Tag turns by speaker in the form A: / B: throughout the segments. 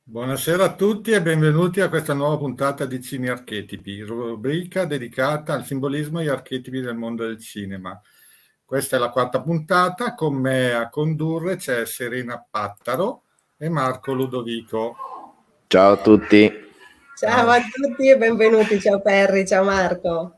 A: Buonasera a tutti e benvenuti a questa nuova puntata di Cine Archetipi, rubrica dedicata al simbolismo e agli archetipi del mondo del cinema. Questa è la quarta puntata, con me a condurre c'è Serena Pattaro e Marco Ludovico.
B: Ciao a tutti.
C: Ciao a tutti e benvenuti, ciao Perry, ciao Marco.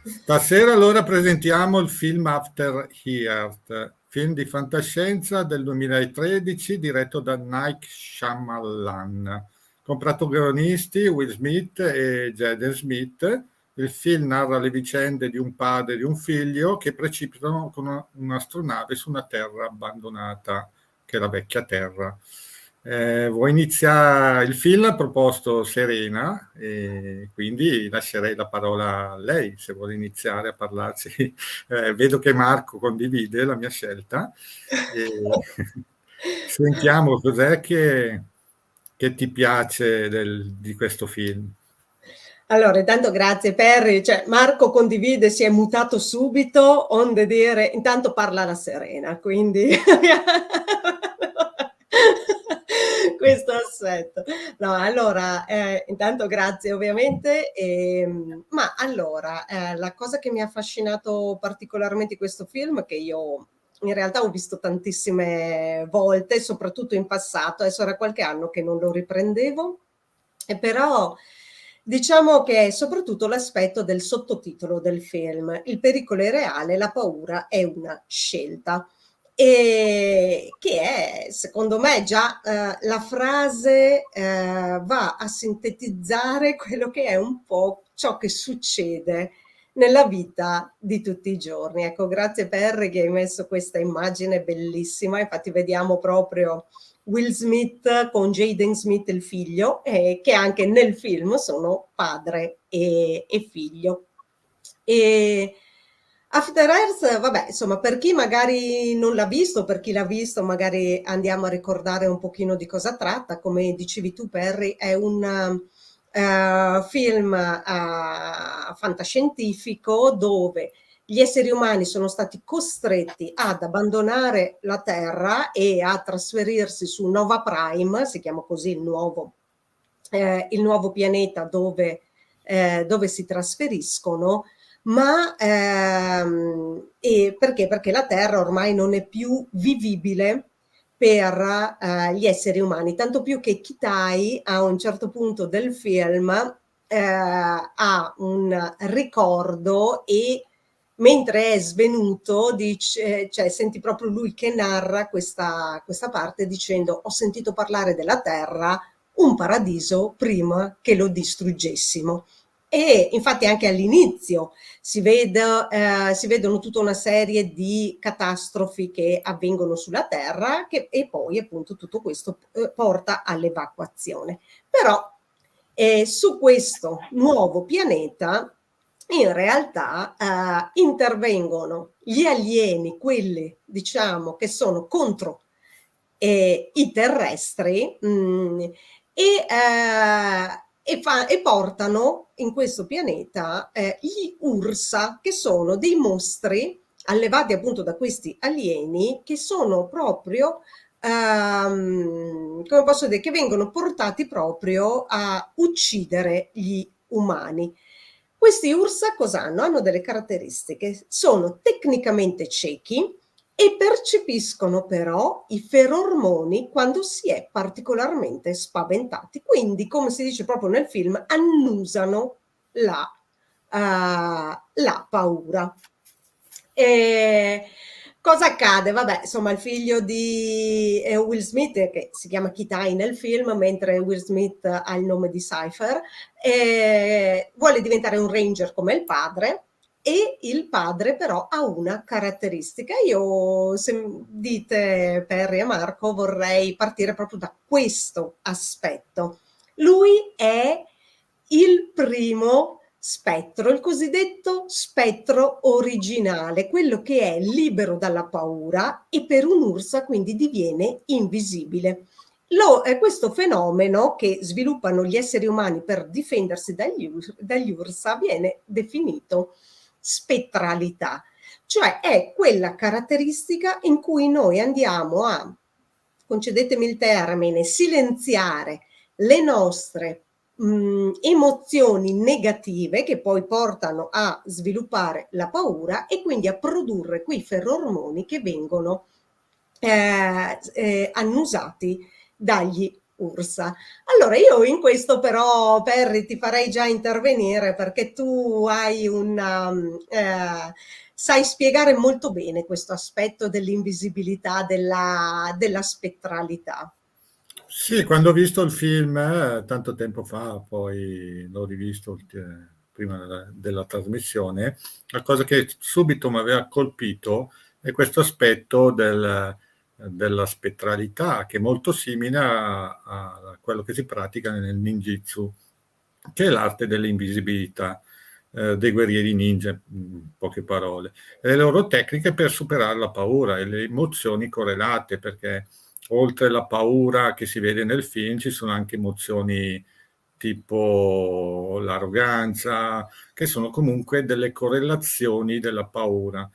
A: Stasera allora presentiamo il film After Earth, film di fantascienza del 2013 diretto da Night Shyamalan, con protagonisti Will Smith e Jaden Smith. Il film narra le vicende di un padre e di un figlio che precipitano con un'astronave su una terra abbandonata, che è la vecchia terra. Vuoi iniziare il film? Ha proposto Serena e quindi lascerei la parola a lei se vuole iniziare a parlarci. Vedo che Marco condivide la mia scelta. Sentiamo cos'è che ti piace di questo film.
C: Allora, intanto grazie Perry, cioè, Marco condivide, si è mutato subito, onde dire, intanto parla la Serena, quindi questo assetto. No, allora, intanto grazie ovviamente, ma allora, la cosa che mi ha affascinato particolarmente di questo film, che io in realtà ho visto tantissime volte, soprattutto in passato, adesso era qualche anno che non lo riprendevo, e però diciamo che è soprattutto l'aspetto del sottotitolo del film, il pericolo è reale, la paura è una scelta. E che è, secondo me, già la frase va a sintetizzare quello che è un po' ciò che succede nella vita di tutti i giorni. Ecco, grazie Perry che hai messo questa immagine bellissima, infatti vediamo proprio Will Smith con Jaden Smith, il figlio, che anche nel film sono padre e figlio. E After Earth, vabbè, insomma, per chi magari non l'ha visto, per chi l'ha visto, magari andiamo a ricordare un pochino di cosa tratta. Come dicevi tu, Perry, è un film fantascientifico dove gli esseri umani sono stati costretti ad abbandonare la Terra e a trasferirsi su Nova Prime, si chiama così il nuovo pianeta dove si trasferiscono, ma perché? Perché la Terra ormai non è più vivibile per gli esseri umani, tanto più che Kitai a un certo punto del film ha un ricordo e mentre è svenuto dice, cioè senti proprio lui che narra questa parte dicendo: ho sentito parlare della Terra, un paradiso prima che lo distruggessimo. E infatti anche all'inizio si vedono tutta una serie di catastrofi che avvengono sulla Terra e poi appunto tutto questo porta all'evacuazione. Però su questo nuovo pianeta in realtà intervengono gli alieni, quelli diciamo che sono contro i terrestri, e portano in questo pianeta gli Ursa, che sono dei mostri allevati appunto da questi alieni, che sono proprio, come posso dire, che vengono portati proprio a uccidere gli umani. Questi Ursa cosa hanno? Hanno delle caratteristiche, sono tecnicamente ciechi e percepiscono però i ferormoni quando si è particolarmente spaventati. Quindi, come si dice proprio nel film, annusano la paura. E cosa accade? Vabbè, insomma, il figlio di Will Smith, che si chiama Kitai nel film, mentre Will Smith ha il nome di Cypher, vuole diventare un ranger come il padre, e il padre però ha una caratteristica. Io, se dite Perry e Marco, vorrei partire proprio da questo aspetto. Lui è il primo spettro, il cosiddetto spettro originale, quello che è libero dalla paura e per un'Ursa quindi diviene invisibile. Questo fenomeno che sviluppano gli esseri umani per difendersi dagli Ursa viene definito spettralità, cioè è quella caratteristica in cui noi andiamo a, concedetemi il termine, silenziare le nostre emozioni negative che poi portano a sviluppare la paura e quindi a produrre quei ferormoni che vengono annusati dagli Ursa. Allora io in questo però, Perry, ti farei già intervenire perché tu hai sai spiegare molto bene questo aspetto dell'invisibilità, della spettralità.
A: Sì, quando ho visto il film, tanto tempo fa, poi l'ho rivisto prima della trasmissione, la cosa che subito mi aveva colpito è questo aspetto della spettralità, che è molto simile a quello che si pratica nel ninjitsu, che è l'arte dell'invisibilità, dei guerrieri ninja, in poche parole, e le loro tecniche per superare la paura e le emozioni correlate, perché oltre alla paura che si vede nel film ci sono anche emozioni tipo l'arroganza, che sono comunque delle correlazioni della paura.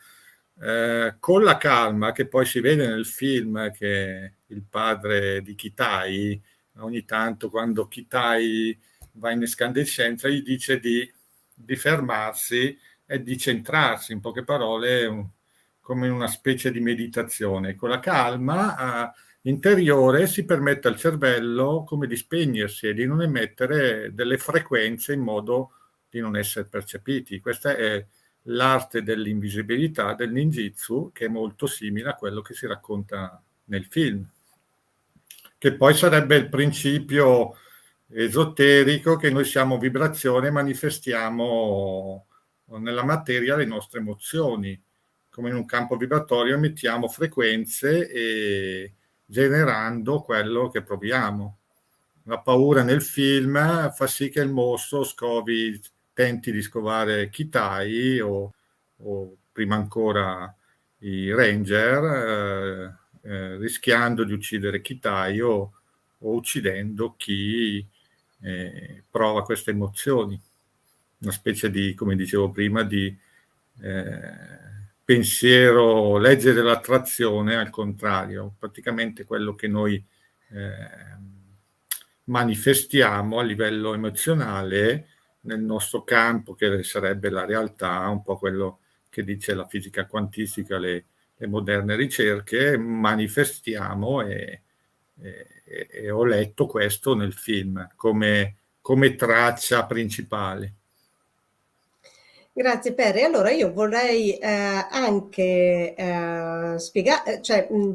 A: Con la calma che poi si vede nel film, che il padre di Kitai ogni tanto, quando Kitai va in escandescenza, gli dice di fermarsi e di centrarsi, in poche parole, come in una specie di meditazione. Con la calma interiore si permette al cervello come di spegnersi e di non emettere delle frequenze in modo di non essere percepiti. Questa è l'arte dell'invisibilità del ninjitsu, che è molto simile a quello che si racconta nel film, che poi sarebbe il principio esoterico che noi siamo vibrazione e manifestiamo nella materia le nostre emozioni. Come in un campo vibratorio emettiamo frequenze e generando quello che proviamo. La paura nel film fa sì che il mostro tenti di scovare Kitai o prima ancora i Ranger, rischiando di uccidere Kitai o uccidendo chi prova queste emozioni. Una specie di, come dicevo prima, di pensiero, legge dell'attrazione al contrario, praticamente quello che noi manifestiamo a livello emozionale nel nostro campo, che sarebbe la realtà, un po' quello che dice la fisica quantistica, le moderne ricerche, manifestiamo e ho letto questo nel film come traccia principale.
C: Grazie Perry. Allora io vorrei anche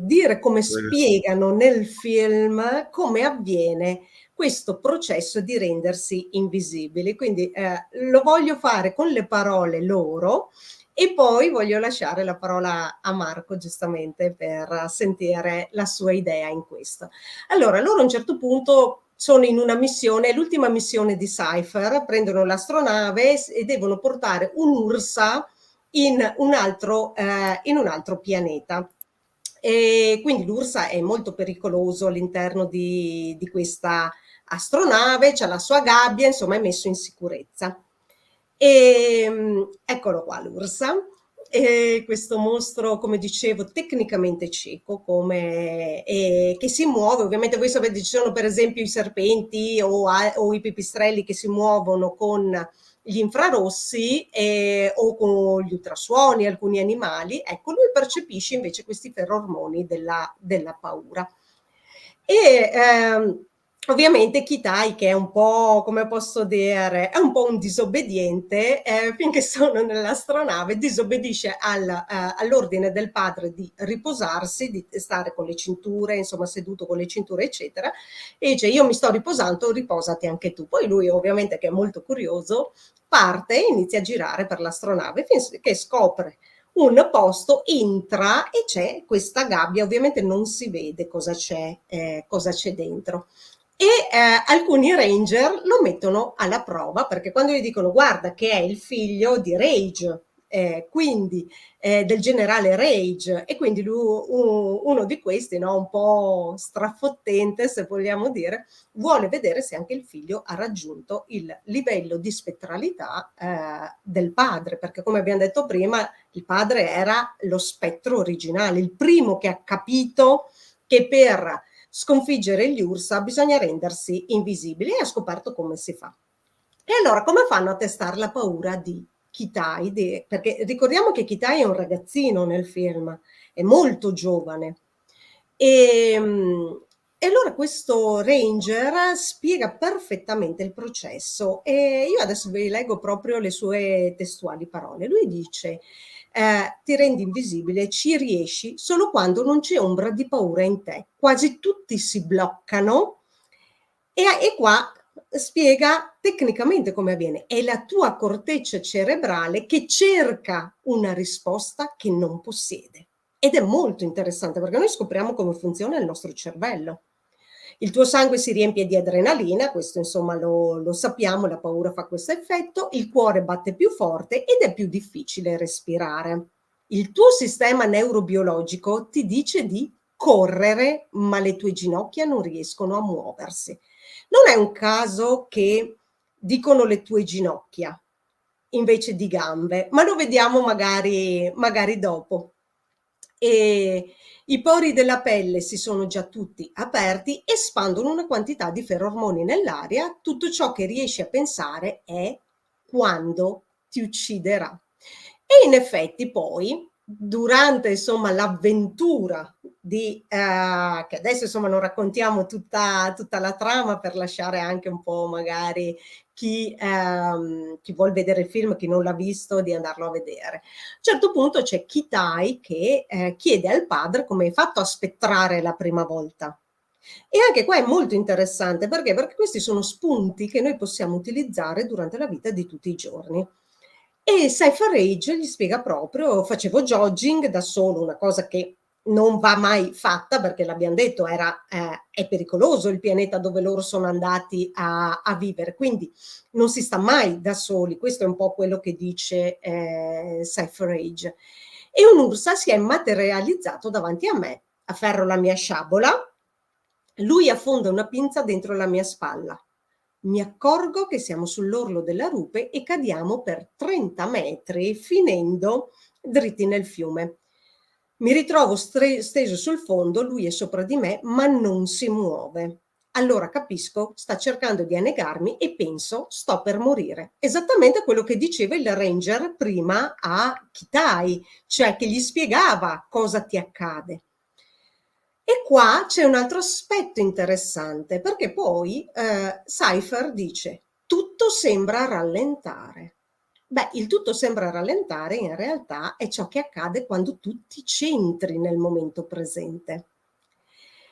C: dire come spiegano nel film come avviene questo processo di rendersi invisibili. Quindi lo voglio fare con le parole loro e poi voglio lasciare la parola a Marco giustamente per sentire la sua idea in questo. Allora, loro a un certo punto sono in una missione, è l'ultima missione di Cypher, prendono l'astronave e devono portare un'Ursa in un altro pianeta. E quindi l'Ursa è molto pericoloso all'interno di questa astronave, c'ha la sua gabbia, insomma è messo in sicurezza. Eccolo qua l'Ursa, questo mostro, come dicevo, tecnicamente cieco, che si muove. Ovviamente voi sapete, ci sono per esempio i serpenti o i pipistrelli che si muovono con gli infrarossi o con gli ultrasuoni, alcuni animali. Ecco, lui percepisce invece questi ferormoni della paura. Ovviamente Kitai, che è un po', come posso dire, è un po' un disobbediente, finché sono nell'astronave disobbedisce all'ordine del padre di riposarsi, di stare con le cinture, insomma seduto con le cinture eccetera, e dice: io mi sto riposando, riposati anche tu. Poi lui, ovviamente, che è molto curioso, parte e inizia a girare per l'astronave finché scopre un posto, entra e c'è questa gabbia. Ovviamente non si vede cosa c'è dentro. E alcuni ranger lo mettono alla prova, perché quando gli dicono guarda che è il figlio di Rage, quindi del generale Rage, e quindi lui, uno di questi, no, un po' strafottente se vogliamo dire, vuole vedere se anche il figlio ha raggiunto il livello di spettralità del padre, perché come abbiamo detto prima il padre era lo spettro originale, il primo che ha capito che per sconfiggere gli Ursa bisogna rendersi invisibili, e ha scoperto come si fa. E allora come fanno a testare la paura di Kitai? Perché ricordiamo che Kitai è un ragazzino nel film, è molto giovane. E allora questo ranger spiega perfettamente il processo, e io adesso vi leggo proprio le sue testuali parole. Lui dice: ti rendi invisibile, ci riesci solo quando non c'è ombra di paura in te. Quasi tutti si bloccano, e qua spiega tecnicamente come avviene. È la tua corteccia cerebrale che cerca una risposta che non possiede. Ed è molto interessante, perché noi scopriamo come funziona il nostro cervello. Il tuo sangue si riempie di adrenalina, questo insomma lo sappiamo, la paura fa questo effetto, il cuore batte più forte ed è più difficile respirare. Il tuo sistema neurobiologico ti dice di correre, ma le tue ginocchia non riescono a muoversi. Non è un caso che dicono le tue ginocchia invece di gambe, ma lo vediamo magari dopo. E i pori della pelle si sono già tutti aperti, espandono una quantità di ferormoni nell'aria. Tutto ciò che riesci a pensare è quando ti ucciderà. E in effetti poi, durante insomma l'avventura che adesso insomma non raccontiamo tutta la trama per lasciare anche un po' magari chi vuol vedere il film, chi non l'ha visto, di andarlo a vedere. A un certo punto c'è Kitai che chiede al padre come hai fatto a spettrare la prima volta. E anche qua è molto interessante, perché questi sono spunti che noi possiamo utilizzare durante la vita di tutti i giorni. E Cypher Age gli spiega proprio: facevo jogging da solo, una cosa che non va mai fatta, perché l'abbiamo detto, è pericoloso il pianeta dove loro sono andati a vivere, quindi non si sta mai da soli. Questo è un po' quello che dice Cypher Age. E un'Ursa si è materializzato davanti a me, afferro la mia sciabola, lui affonda una pinza dentro la mia spalla. Mi accorgo che siamo sull'orlo della rupe e cadiamo per 30 metri, finendo dritti nel fiume. Mi ritrovo steso sul fondo, lui è sopra di me, ma non si muove. Allora capisco, sta cercando di annegarmi e penso, sto per morire. Esattamente quello che diceva il ranger prima a Kitai, cioè che gli spiegava cosa ti accade. E qua c'è un altro aspetto interessante, perché poi Cypher dice: tutto sembra rallentare. Beh, il tutto sembra rallentare in realtà è ciò che accade quando tu ti centri nel momento presente.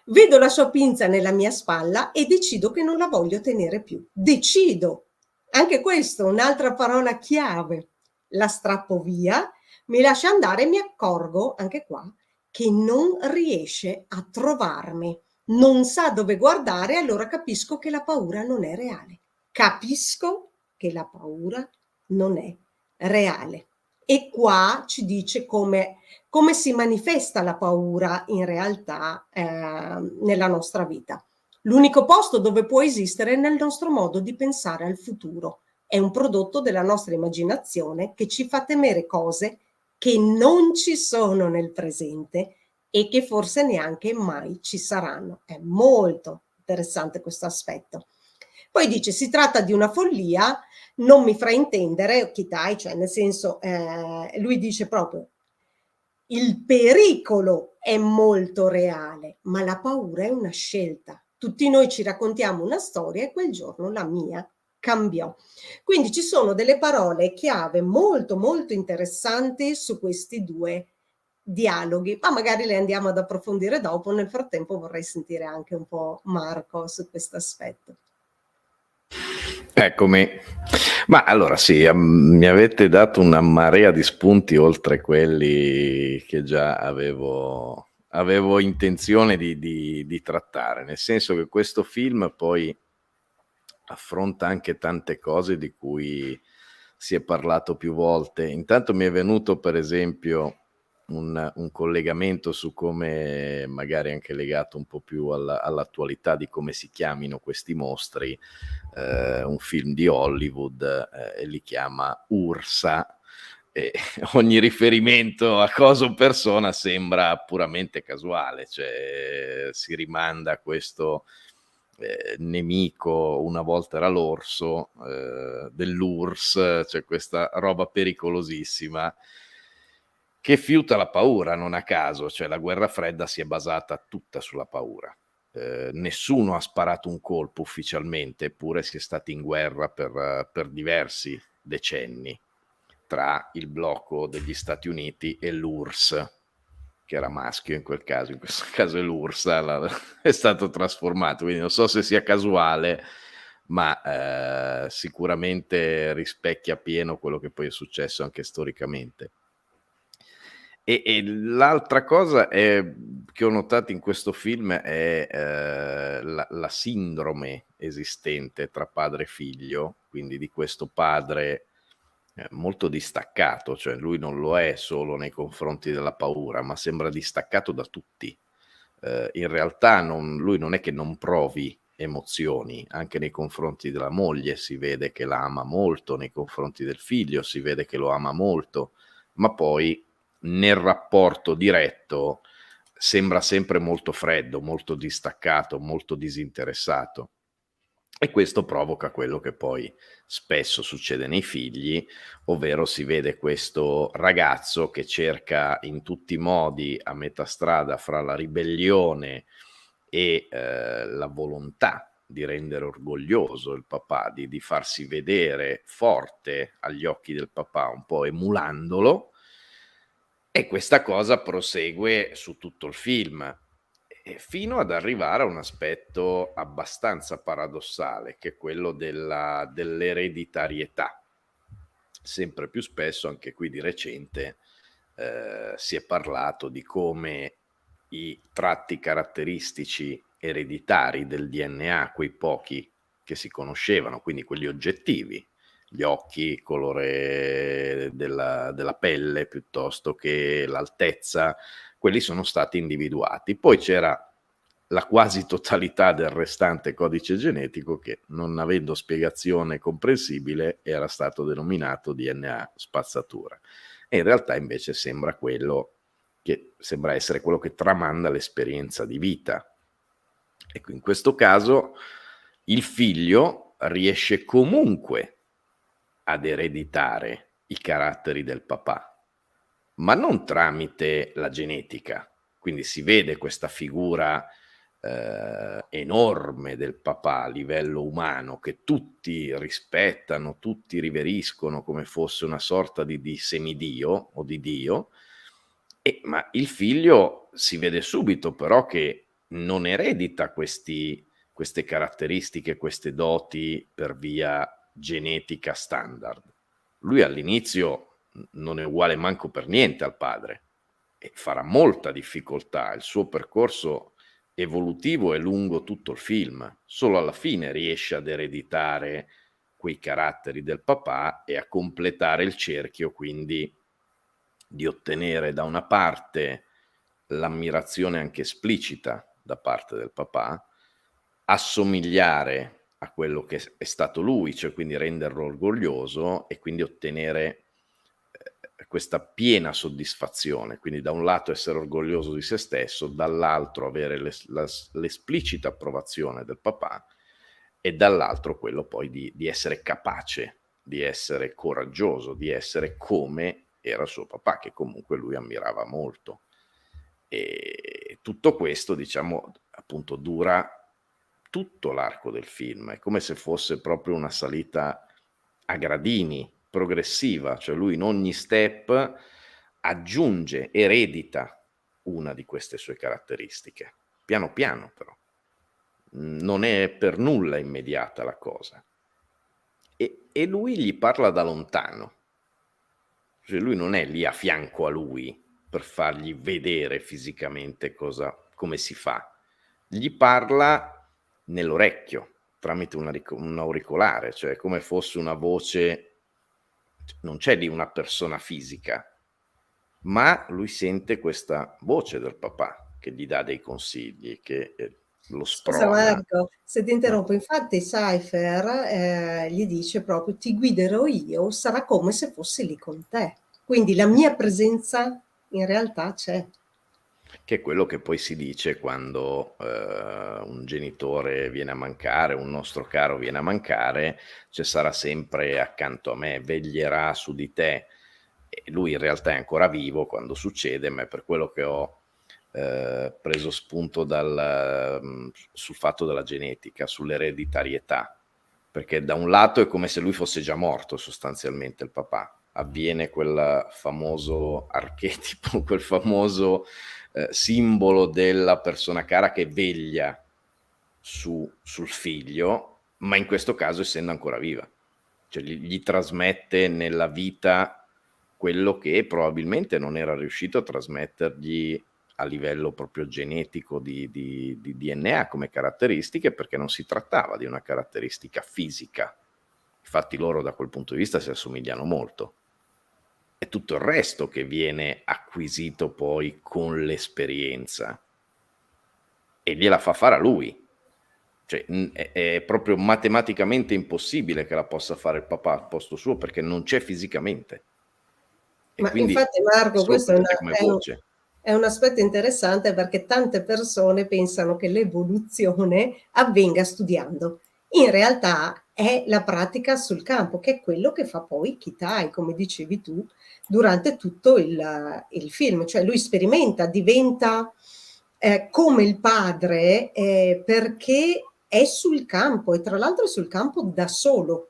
C: Vedo la sua pinza nella mia spalla e decido che non la voglio tenere più. Decido. Anche questo, un'altra parola chiave. La strappo via, mi lascia andare e mi accorgo, anche qua, che non riesce a trovarmi, non sa dove guardare. Allora capisco che la paura non è reale. Capisco che la paura non è reale. E qua ci dice come si manifesta la paura in realtà nella nostra vita. L'unico posto dove può esistere è nel nostro modo di pensare al futuro. È un prodotto della nostra immaginazione che ci fa temere cose che non ci sono nel presente e che forse neanche mai ci saranno. È molto interessante questo aspetto. Poi dice, si tratta di una follia, non mi fraintendere, Kitai, cioè nel senso, lui dice proprio, il pericolo è molto reale, ma la paura è una scelta. Tutti noi ci raccontiamo una storia e quel giorno la mia cambiò. Quindi ci sono delle parole chiave molto molto interessanti su questi due dialoghi, ma magari le andiamo ad approfondire dopo. Nel frattempo vorrei sentire anche un po' Marco su questo aspetto.
B: Eccomi. Ma allora sì, mi avete dato una marea di spunti oltre quelli che già avevo intenzione di trattare, nel senso che questo film poi affronta anche tante cose di cui si è parlato più volte. Intanto mi è venuto per esempio un collegamento su come, magari anche legato un po' più all'attualità, di come si chiamino questi mostri, un film di Hollywood e li chiama Ursa, e ogni riferimento a cosa o persona sembra puramente casuale, cioè si rimanda a questo nemico, una volta era l'orso, dell'URSS, cioè questa roba pericolosissima che fiuta la paura, non a caso, cioè la guerra fredda si è basata tutta sulla paura. Nessuno ha sparato un colpo ufficialmente, eppure si è stati in guerra per diversi decenni tra il blocco degli Stati Uniti e l'URSS, che era maschio in quel caso, in questo caso è l'URSS, è stato trasformato, quindi non so se sia casuale, ma sicuramente rispecchia pieno quello che poi è successo anche storicamente. E l'altra cosa che ho notato in questo film è la sindrome esistente tra padre e figlio, quindi di questo padre molto distaccato, cioè lui non lo è solo nei confronti della paura, ma sembra distaccato da tutti. In realtà lui non è che non provi emozioni, anche nei confronti della moglie si vede che la ama molto, nei confronti del figlio si vede che lo ama molto, ma poi nel rapporto diretto sembra sempre molto freddo, molto distaccato, molto disinteressato. E questo provoca quello che poi spesso succede nei figli, ovvero si vede questo ragazzo che cerca in tutti i modi, a metà strada fra la ribellione e la volontà di rendere orgoglioso il papà, di farsi vedere forte agli occhi del papà, un po' emulandolo, e questa cosa prosegue su tutto il film, fino ad arrivare a un aspetto abbastanza paradossale, che è quello dell'ereditarietà. Sempre più spesso, anche qui di recente, si è parlato di come i tratti caratteristici ereditari del DNA, quei pochi che si conoscevano, quindi quelli oggettivi, gli occhi, il colore della pelle, piuttosto che l'altezza, quelli sono stati individuati. Poi c'era la quasi totalità del restante codice genetico che, non avendo spiegazione comprensibile, era stato denominato DNA spazzatura. E in realtà invece sembra essere quello che tramanda l'esperienza di vita. Ecco, in questo caso il figlio riesce comunque ad ereditare i caratteri del papà, ma non tramite la genetica. Quindi si vede questa figura enorme del papà a livello umano, che tutti rispettano, tutti riveriscono come fosse una sorta di semidio o di Dio, ma il figlio si vede subito però che non eredita queste caratteristiche, queste doti per via genetica standard. Lui all'inizio non è uguale manco per niente al padre e farà molta difficoltà. Il suo percorso evolutivo è lungo tutto il film, solo alla fine riesce ad ereditare quei caratteri del papà e a completare il cerchio, quindi di ottenere da una parte l'ammirazione anche esplicita da parte del papà, assomigliare a quello che è stato lui, cioè quindi renderlo orgoglioso e quindi ottenere questa piena soddisfazione. Quindi da un lato essere orgoglioso di se stesso, dall'altro avere l'esplicita approvazione del papà e dall'altro quello poi di essere capace, di essere coraggioso, di essere come era suo papà, che comunque lui ammirava molto. E tutto questo, diciamo, appunto dura tutto l'arco del film, è come se fosse proprio una salita a gradini, progressiva, cioè lui in ogni step aggiunge, eredita una di queste sue caratteristiche, piano piano però. Non è per nulla immediata la cosa. E lui gli parla da lontano, cioè lui non è lì a fianco a lui per fargli vedere fisicamente come si fa, gli parla nell'orecchio tramite un auricolare, cioè come fosse una voce, non c'è lì una persona fisica, ma lui sente questa voce del papà che gli dà dei consigli, che lo
C: Scusa
B: sprona.
C: Marco, se ti interrompo, infatti Cypher gli dice proprio ti guiderò io, sarà come se fossi lì con te. Quindi la mia presenza in realtà c'è.
B: Che è quello che poi si dice quando un genitore viene a mancare, un nostro caro viene a mancare, cioè sarà sempre accanto a me, veglierà su di te. E lui in realtà è ancora vivo quando succede, ma è per quello che ho preso spunto sul fatto della genetica, sull'ereditarietà, perché da un lato è come se lui fosse già morto sostanzialmente il papà, avviene quel famoso archetipo, quel famoso simbolo della persona cara che veglia sul figlio, ma in questo caso essendo ancora viva, cioè gli trasmette nella vita quello che probabilmente non era riuscito a trasmettergli a livello proprio genetico di DNA come caratteristiche, perché non si trattava di una caratteristica fisica. Infatti loro da quel punto di vista si assomigliano molto. È tutto il resto che viene acquisito poi con l'esperienza e gliela fa fare a lui. Cioè, è proprio matematicamente impossibile che la possa fare il papà al posto suo perché non c'è fisicamente. E
C: Ma
B: quindi
C: infatti Marco,
B: solo
C: questo è,
B: potente come voce.
C: è un aspetto interessante perché tante persone pensano che l'evoluzione avvenga studiando. In realtà è la pratica sul campo, che è quello che fa poi Kitai, come dicevi tu, durante tutto il film. Cioè lui sperimenta, diventa come il padre perché è sul campo e tra l'altro è sul campo da solo.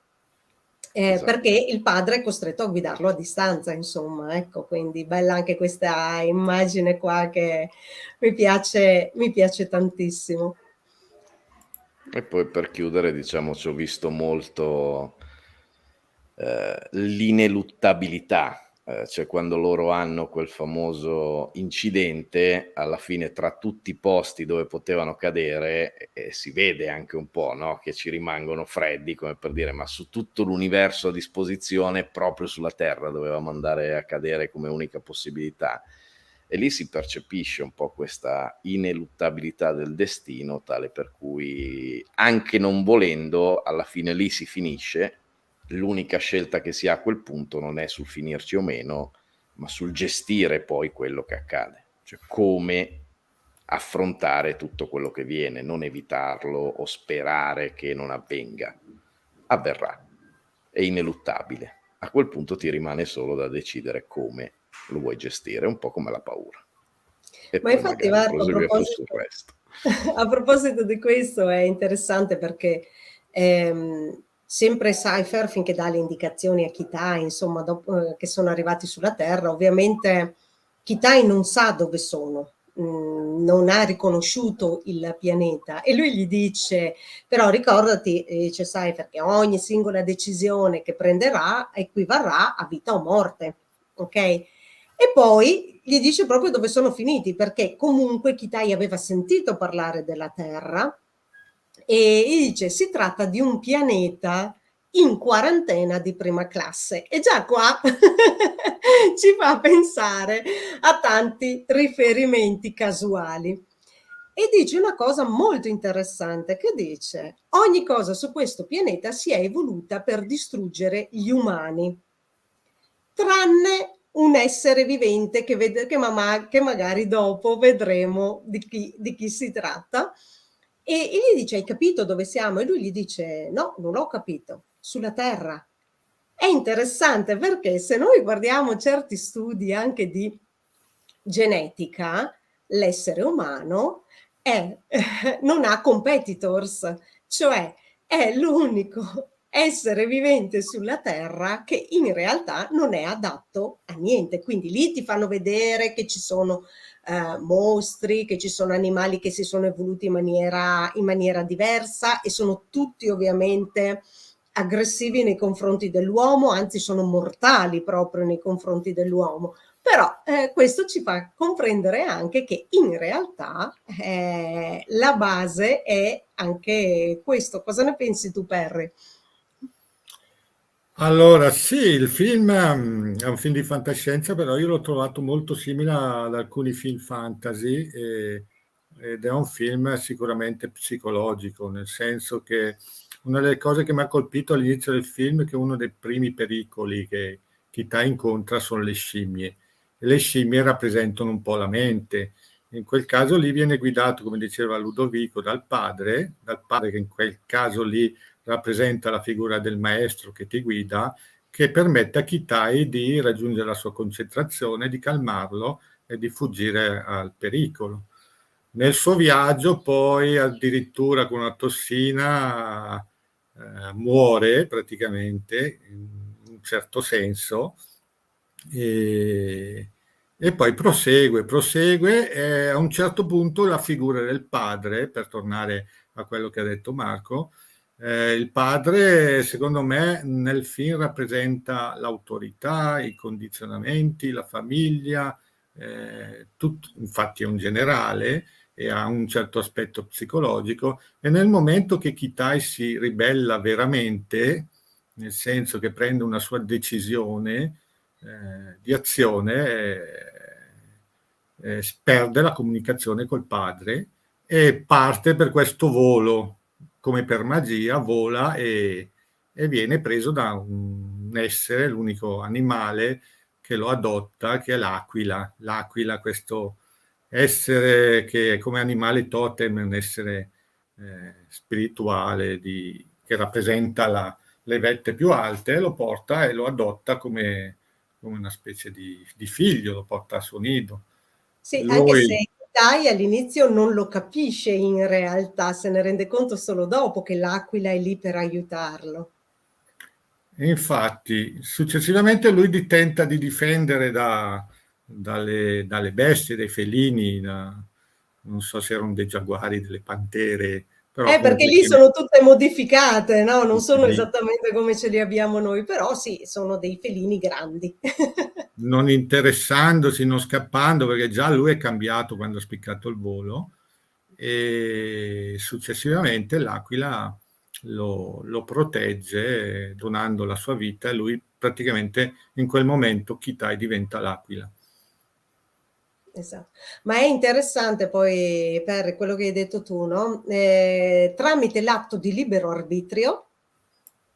B: Esatto.
C: Perché il padre è costretto a guidarlo a distanza, insomma, ecco, quindi bella anche questa immagine qua che mi piace tantissimo.
B: E poi per chiudere, diciamo, ci ho visto molto l'ineluttabilità, cioè quando loro hanno quel famoso incidente, alla fine tra tutti i posti dove potevano cadere, si vede anche un po', no? Che ci rimangono freddi, come per dire, ma su tutto l'universo a disposizione, proprio sulla Terra dovevamo andare a cadere come unica possibilità. E lì si percepisce un po' questa ineluttabilità del destino, tale per cui anche non volendo, alla fine lì si finisce. L'unica scelta che si ha a quel punto non è sul finirci o meno, ma sul gestire poi quello che accade, cioè come affrontare tutto quello che viene, non evitarlo o sperare che non avvenga. Avverrà, è ineluttabile. A quel punto ti rimane solo da decidere come lo vuoi gestire, un po' come la paura. E
C: Ma
B: poi
C: infatti
B: magari
C: Marco,
B: proseguiamo sul resto.
C: a proposito di questo è interessante perché sempre Cypher, finché dà le indicazioni a Kitai, insomma, dopo, che sono arrivati sulla Terra, ovviamente Kitai non sa dove sono, non ha riconosciuto il pianeta e lui gli dice, però ricordati, dice Cypher, che ogni singola decisione che prenderà equivarrà a vita o morte, ok? E poi gli dice proprio dove sono finiti, perché comunque Kitai aveva sentito parlare della Terra e gli dice si tratta di un pianeta in quarantena di prima classe. E già qua ci fa pensare a tanti riferimenti casuali. e dice una cosa molto interessante, che dice: ogni cosa su questo pianeta si è evoluta per distruggere gli umani, tranne un essere vivente che magari dopo vedremo di chi si tratta. E gli dice: hai capito dove siamo? E lui gli dice: no, non l'ho capito, sulla Terra. È interessante perché se noi guardiamo certi studi anche di genetica, l'essere umano è, non ha competitors, cioè è l'unico essere vivente sulla Terra che in realtà non è adatto a niente. Quindi lì ti fanno vedere che ci sono mostri, che ci sono animali che si sono evoluti in maniera diversa e sono tutti ovviamente aggressivi nei confronti dell'uomo, anzi sono mortali proprio nei confronti dell'uomo. Però questo ci fa comprendere anche che in realtà la base è anche questo. Cosa ne pensi tu, Perry?
A: Allora, sì, il film è un film di fantascienza, però io l'ho trovato molto simile ad alcuni film fantasy ed è un film sicuramente psicologico, nel senso che una delle cose che mi ha colpito all'inizio del film è che uno dei primi pericoli che Kità incontra sono le scimmie. E le scimmie rappresentano un po' la mente. In quel caso lì viene guidato, come diceva Ludovico, dal padre che in quel caso lì rappresenta la figura del maestro che ti guida, che permette a Kitai di raggiungere la sua concentrazione, di calmarlo e di fuggire al pericolo. Nel suo viaggio poi addirittura con una tossina muore praticamente in un certo senso e poi prosegue e a un certo punto la figura del padre, per tornare a quello che ha detto Marco, il padre, secondo me, nel film rappresenta l'autorità, i condizionamenti, la famiglia, infatti è un generale e ha un certo aspetto psicologico e nel momento che Kitai si ribella veramente, nel senso che prende una sua decisione di azione, perde la comunicazione col padre e parte per questo volo come per magia, vola e viene preso da un essere, l'unico animale che lo adotta, che è l'aquila. L'aquila, questo essere che come animale totem è un essere spirituale che rappresenta le vette più alte, lo porta e lo adotta come una specie di figlio, lo porta al suo nido.
C: Sì, anche
A: Lui,
C: se Dai all'inizio non lo capisce in realtà, se ne rende conto solo dopo che l'aquila è lì per aiutarlo.
A: infatti, successivamente lui tenta di difendere dalle bestie, dai felini, non so se erano dei giaguari, delle pantere, però
C: Perché
A: comunque
C: lì sono tutte modificate, no? Non sono
A: lì
C: esattamente come ce li abbiamo noi, però sì, sono dei felini grandi.
A: non interessandosi, non scappando, perché già lui è cambiato quando ha spiccato il volo e successivamente l'aquila lo protegge donando la sua vita e lui praticamente in quel momento Kitai diventa l'aquila.
C: Esatto. Ma è interessante poi per quello che hai detto tu, no? Tramite l'atto di libero arbitrio,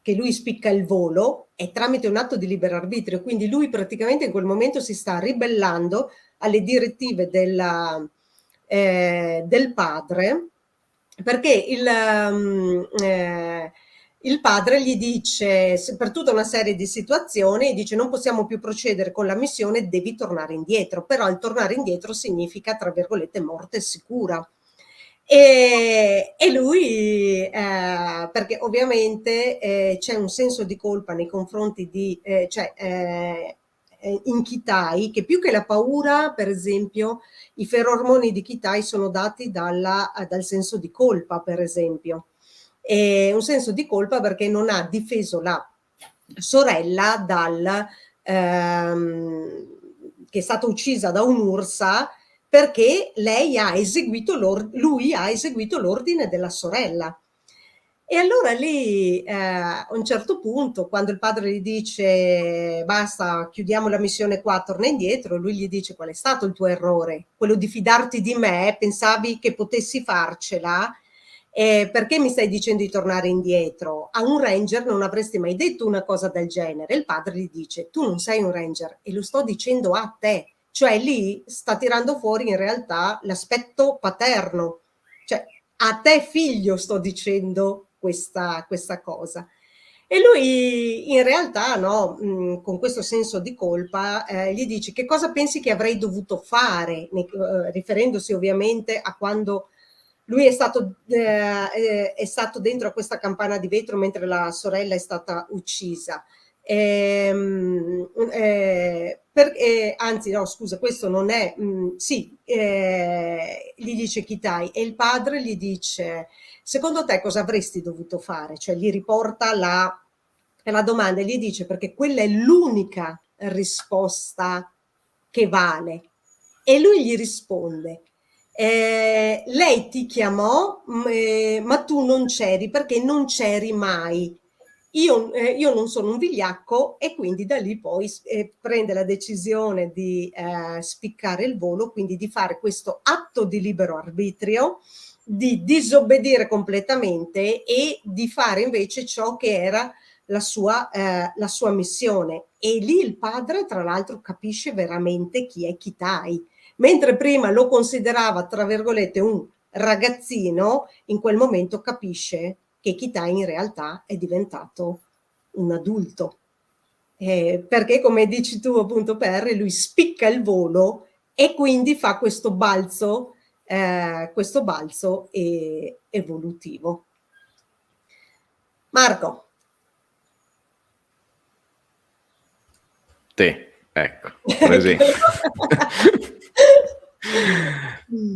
C: che lui spicca il volo, è tramite un atto di libero arbitrio, quindi lui praticamente in quel momento si sta ribellando alle direttive del padre, perché il padre gli dice, per tutta una serie di situazioni, dice non possiamo più procedere con la missione, devi tornare indietro, però il tornare indietro significa, tra virgolette, morte sicura. E lui, perché ovviamente c'è un senso di colpa nei confronti in Kitai, che più che la paura, per esempio, i ferormoni di Kitai sono dati dal senso di colpa, per esempio. E un senso di colpa perché non ha difeso la sorella che è stata uccisa da un'ursa perché lui ha eseguito l'ordine della sorella. E allora lì, a un certo punto, quando il padre gli dice basta, chiudiamo la missione qua, torna indietro, lui gli dice qual è stato il tuo errore? Quello di fidarti di me, pensavi che potessi farcela, perché mi stai dicendo di tornare indietro? A un ranger non avresti mai detto una cosa del genere. Il padre gli dice tu non sei un ranger e lo sto dicendo a te. Cioè lì sta tirando fuori in realtà l'aspetto paterno, cioè a te figlio sto dicendo questa cosa. E lui in realtà, no, con questo senso di colpa, gli dice che cosa pensi che avrei dovuto fare, riferendosi ovviamente a quando lui è stato dentro a questa campana di vetro mentre la sorella è stata uccisa. Anzi no, scusa, questo non è sì, gli dice Kitai e il padre gli dice secondo te cosa avresti dovuto fare? Cioè gli riporta la domanda e gli dice perché quella è l'unica risposta che vale. E lui gli risponde lei ti chiamò ma tu non c'eri perché non c'eri mai. Io non sono un vigliacco e quindi da lì poi prende la decisione di spiccare il volo, quindi di fare questo atto di libero arbitrio, di disobbedire completamente e di fare invece ciò che era la sua missione. E lì il padre, tra l'altro, capisce veramente chi è Kitai. Mentre prima lo considerava, tra virgolette, un ragazzino, in quel momento capisce che Kitai in realtà è diventato un adulto. Perché, come dici tu, appunto, Perry, lui spicca il volo e quindi fa questo balzo evolutivo. Marco.
B: Te, ecco, presente.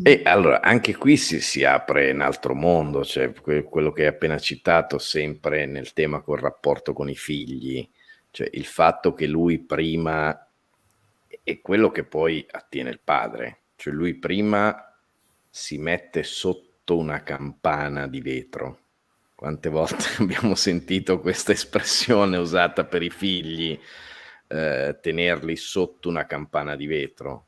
B: E allora, anche qui si apre un altro mondo, cioè quello che hai appena citato, sempre nel tema col rapporto con i figli, cioè il fatto che lui prima, è quello che poi attiene il padre, cioè lui prima si mette sotto una campana di vetro. Quante volte abbiamo sentito questa espressione usata per i figli, tenerli sotto una campana di vetro?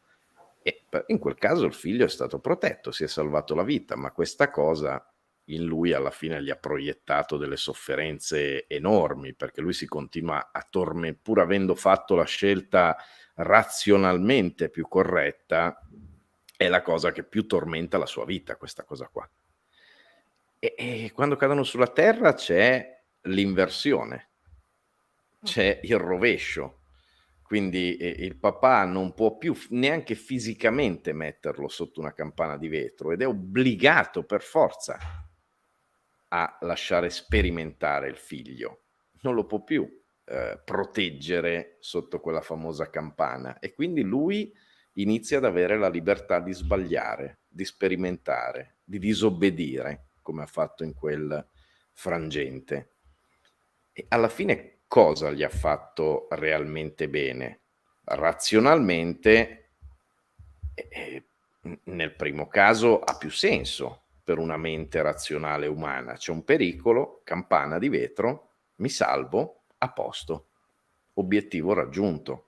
B: E in quel caso il figlio è stato protetto, si è salvato la vita, ma questa cosa in lui alla fine gli ha proiettato delle sofferenze enormi, perché lui si continua a tormentare, pur avendo fatto la scelta razionalmente più corretta, è la cosa che più tormenta la sua vita, questa cosa qua. E quando cadono sulla terra c'è l'inversione, c'è il rovescio. Quindi il papà non può più neanche fisicamente metterlo sotto una campana di vetro ed è obbligato per forza a lasciare sperimentare il figlio. Non lo può più proteggere sotto quella famosa campana e quindi lui inizia ad avere la libertà di sbagliare, di sperimentare, di disobbedire, come ha fatto in quel frangente. E alla fine cosa gli ha fatto realmente bene? Razionalmente, nel primo caso ha più senso per una mente razionale umana. C'è un pericolo, campana di vetro, mi salvo, a posto, obiettivo raggiunto.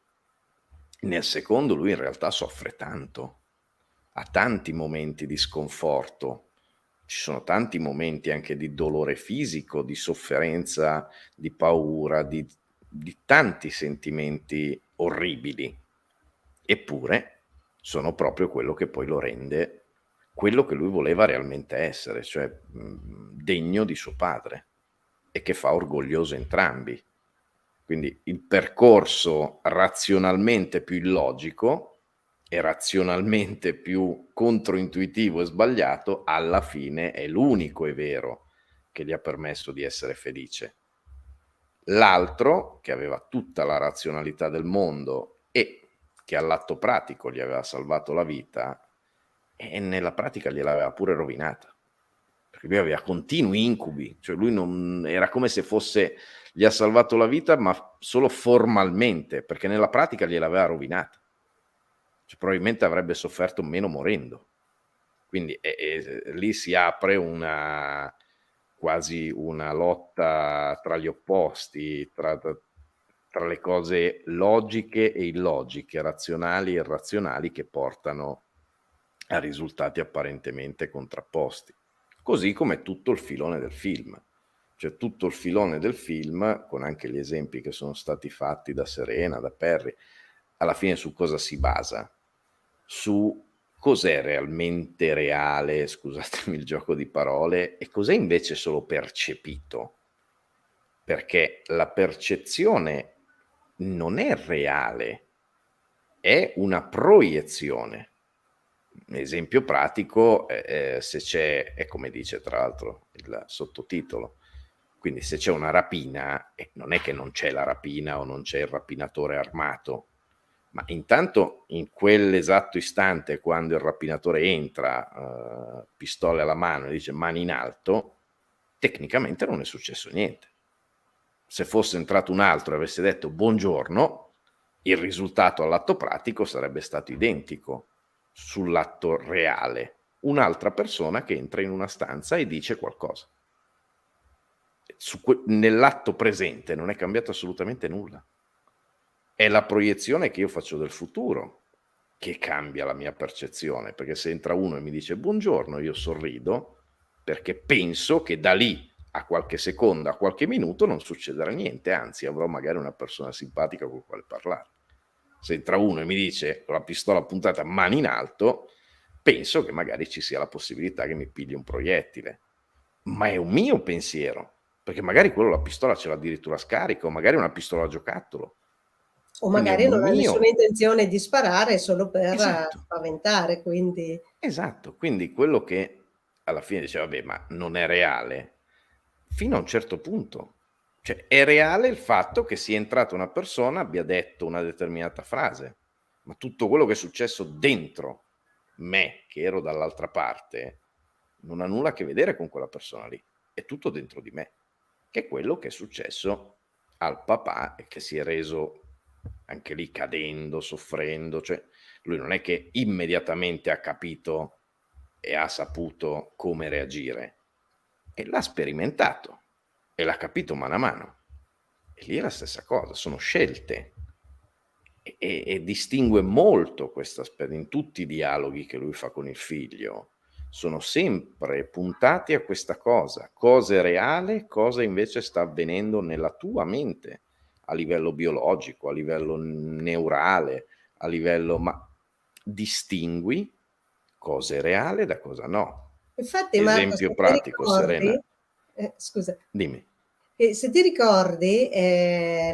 B: Nel secondo lui in realtà soffre tanto, ha tanti momenti di sconforto, ci sono tanti momenti anche di dolore fisico, di sofferenza, di paura, di tanti sentimenti orribili, eppure sono proprio quello che poi lo rende quello che lui voleva realmente essere, cioè degno di suo padre e che fa orgoglioso entrambi. Quindi il percorso razionalmente più illogico e razionalmente più controintuitivo e sbagliato, alla fine è l'unico e vero che gli ha permesso di essere felice. L'altro, che aveva tutta la razionalità del mondo e che all'atto pratico gli aveva salvato la vita, e nella pratica gliel'aveva pure rovinata, perché lui aveva continui incubi, cioè lui non era come se fosse, gli ha salvato la vita ma solo formalmente, perché nella pratica gliel'aveva rovinata, cioè, probabilmente avrebbe sofferto meno morendo. Quindi lì si apre quasi una lotta tra gli opposti, tra le cose logiche e illogiche, razionali e irrazionali, che portano a risultati apparentemente contrapposti. Così come tutto il filone del film. Cioè tutto il filone del film, con anche gli esempi che sono stati fatti da Serena, da Perry, alla fine su cosa si basa? Su cos'è realmente reale, scusatemi il gioco di parole, e cos'è invece solo percepito. Perché la percezione non è reale, è una proiezione. Esempio pratico, se c'è, è come dice tra l'altro il sottotitolo, quindi se c'è una rapina, non è che non c'è la rapina o non c'è il rapinatore armato, ma intanto in quell'esatto istante, quando il rapinatore entra, pistole alla mano e dice mani in alto, tecnicamente non è successo niente. Se fosse entrato un altro e avesse detto buongiorno, il risultato all'atto pratico sarebbe stato identico sull'atto reale. Un'altra persona che entra in una stanza e dice qualcosa. Nell'atto presente non è cambiato assolutamente nulla. È la proiezione che io faccio del futuro che cambia la mia percezione, perché se entra uno e mi dice buongiorno, io sorrido perché penso che da lì a qualche secondo, a qualche minuto non succederà niente, anzi avrò magari una persona simpatica con la quale parlare. Se entra uno e mi dice con la pistola puntata mani in alto, penso che magari ci sia la possibilità che mi pigli un proiettile, ma è un mio pensiero, perché magari quello la pistola ce l'ha addirittura scarica, o magari una pistola a giocattolo.
C: O
B: Quindi è
C: magari non
B: un
C: ha nessuna
B: mio...
C: intenzione di sparare solo per
B: Esatto.
C: spaventare, quindi...
B: Esatto, quindi quello che alla fine dice, vabbè, ma non è reale, fino a un certo punto. Cioè, è reale il fatto che sia entrata una persona, abbia detto una determinata frase, ma tutto quello che è successo dentro me, che ero dall'altra parte, non ha nulla a che vedere con quella persona lì, è tutto dentro di me, che è quello che è successo al papà e che si è reso anche lì cadendo, soffrendo, cioè lui non è che immediatamente ha capito e ha saputo come reagire, e l'ha sperimentato e l'ha capito mano a mano. E lì è la stessa cosa, sono scelte. E distingue molto questo aspetto in tutti i dialoghi che lui fa con il figlio. Sono sempre puntati a questa cosa è reale, cosa invece sta avvenendo nella tua mente, a livello biologico, a livello neurale, a livello... ma distingui cosa è reale da cosa no.
C: Infatti Marco,
B: Esempio
C: se ti
B: pratico, Serena.
C: ricordi, scusa,
B: Dimmi.
C: se ti ricordi,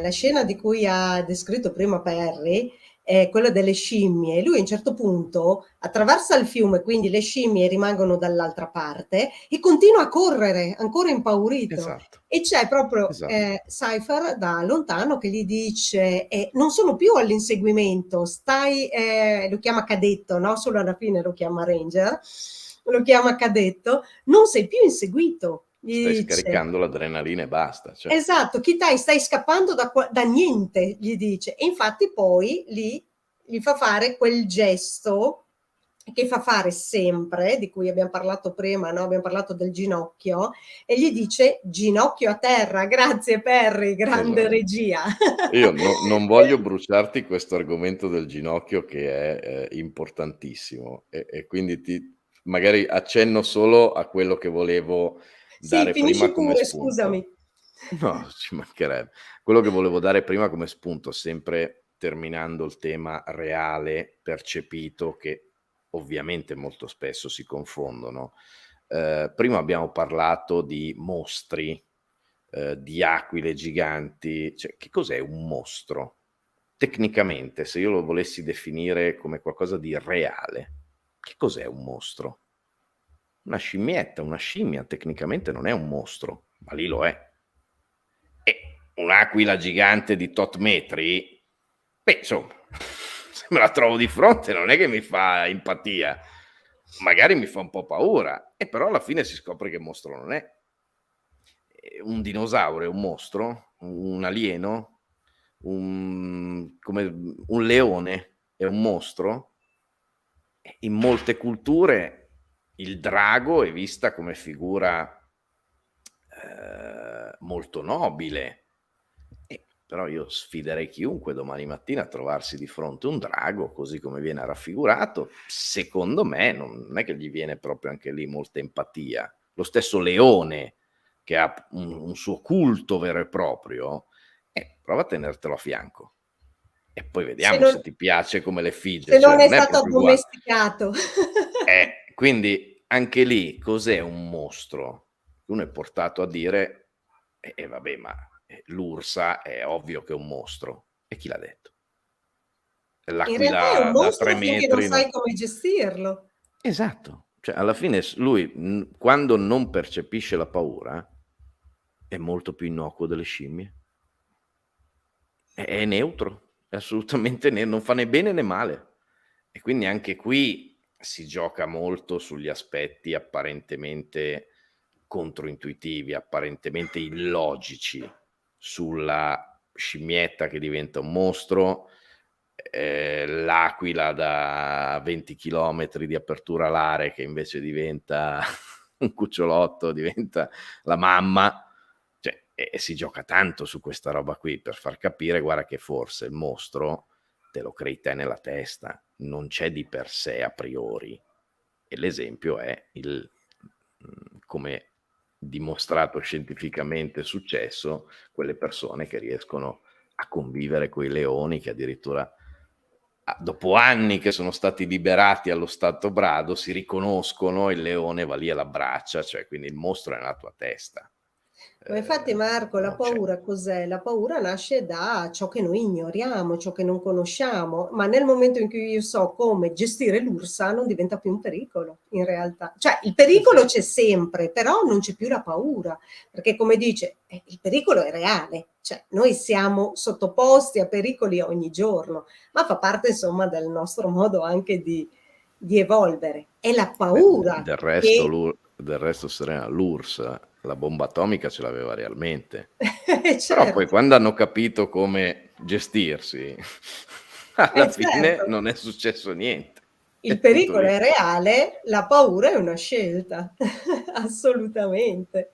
C: la scena di cui ha descritto prima Perry è quella delle scimmie. Lui a un certo punto attraversa il fiume, quindi le scimmie rimangono dall'altra parte e continua a correre, ancora impaurito.
B: Esatto.
C: E c'è proprio
B: Esatto.
C: Cypher da lontano che gli dice non sono più all'inseguimento, stai, lo chiama cadetto, no? Solo alla fine lo chiama Ranger, lo chiama cadetto, non sei più inseguito.
B: Stai
C: Gli dice,
B: scaricando l'adrenalina e basta. Cioè.
C: esatto, stai scappando da niente, gli dice. E infatti poi gli fa fare quel gesto che fa fare sempre, di cui abbiamo parlato prima, no? Abbiamo parlato del ginocchio, e gli dice ginocchio a terra, grazie Perry, grande
B: Esatto.
C: regia.
B: Io non voglio bruciarti questo argomento del ginocchio che è importantissimo, e quindi magari accenno solo a quello che volevo
C: Sì,
B: dare prima
C: finisci
B: come
C: pure,
B: spunto.
C: scusami.
B: No, ci mancherebbe. Quello che volevo dare prima come spunto, sempre terminando il tema reale, percepito, che ovviamente molto spesso si confondono. Prima abbiamo parlato di mostri, di aquile giganti. Cioè, che cos'è un mostro? Tecnicamente, se io lo volessi definire come qualcosa di reale, che cos'è un mostro? Una scimmietta, una scimmia tecnicamente non è un mostro, ma lì lo è. E un'aquila gigante di tot metri, beh, insomma, se me la trovo di fronte non è che mi fa empatia, magari mi fa un po' paura, e però alla fine si scopre che mostro non è. Un dinosauro è un mostro, un alieno, come un leone è un mostro. In molte culture il drago è vista come figura molto nobile. Però io sfiderei chiunque domani mattina a trovarsi di fronte un drago, così come viene raffigurato. Secondo me non è che gli viene proprio anche lì molta empatia. Lo stesso leone, che ha un suo culto vero e proprio, prova a tenertelo a fianco. E poi vediamo se ti piace come l'effigie.
C: Se non
B: Cioè,
C: è
B: non è
C: stato
B: proprio uguale.
C: addomesticato.
B: Quindi anche lì cos'è un mostro? Uno è portato a dire, vabbè, ma l'ursa è ovvio che è un mostro. E chi l'ha detto?
C: In realtà è un
B: L'aquila da 3
C: mostro finché non
B: metri.
C: sai come gestirlo.
B: Esatto. Cioè, alla fine lui, quando non percepisce la paura, è molto più innocuo delle scimmie. È neutro, è assolutamente non fa né bene né male. E quindi anche qui si gioca molto sugli aspetti apparentemente controintuitivi, apparentemente illogici, sulla scimmietta che diventa un mostro, l'aquila da 20 chilometri di apertura alare che invece diventa un cucciolotto, diventa la mamma. Cioè, e si gioca tanto su questa roba qui per far capire, guarda, che forse il mostro te lo crei te nella testa, non c'è di per sé a priori. E l'esempio è come dimostrato scientificamente successo, quelle persone che riescono a convivere con i leoni, che addirittura dopo anni che sono stati liberati allo stato brado si riconoscono, il leone va lì e l'abbraccia, cioè quindi il mostro è nella tua testa.
C: Ma infatti Marco, la
B: Non c'è.
C: paura cos'è? La paura nasce da ciò che noi ignoriamo, ciò che non conosciamo, ma nel momento in cui io so come gestire l'ursa non diventa più un pericolo, in realtà. Cioè, il pericolo c'è sempre, però non c'è più la paura, perché come dice, il pericolo è reale, cioè noi siamo sottoposti a pericoli ogni giorno, ma fa parte insomma del nostro modo anche di evolvere. È la paura
B: Del
C: che...
B: resto, Serena, l'URSS la bomba atomica ce l'aveva realmente.
C: certo.
B: Però poi quando hanno capito come gestirsi, alla fine
C: certo.
B: non è successo niente.
C: Il
B: È tutto
C: pericolo
B: lì.
C: è reale, la paura è una scelta, assolutamente.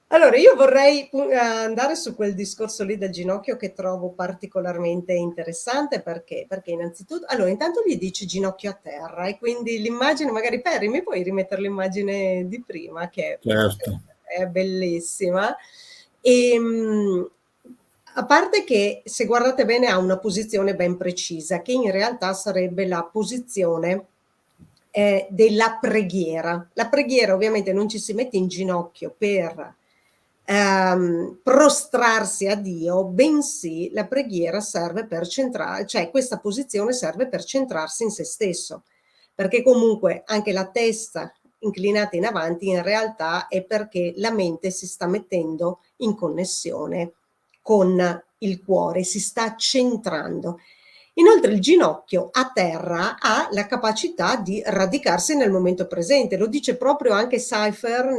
C: Allora, io vorrei andare su quel discorso lì del ginocchio che trovo particolarmente interessante perché innanzitutto, allora intanto gli dici ginocchio a terra e quindi l'immagine, magari Perry, mi puoi rimettere l'immagine di prima che
A: Certo.
C: è bellissima. A parte che se guardate bene ha una posizione ben precisa, che in realtà sarebbe la posizione della preghiera. La preghiera ovviamente non ci si mette in ginocchio per prostrarsi a Dio, bensì la preghiera serve per centrare, cioè questa posizione serve per centrarsi in se stesso, perché comunque anche la testa inclinata in avanti in realtà è perché la mente si sta mettendo in connessione con il cuore, si sta centrando. Inoltre il ginocchio a terra ha la capacità di radicarsi nel momento presente, lo dice proprio anche Cypher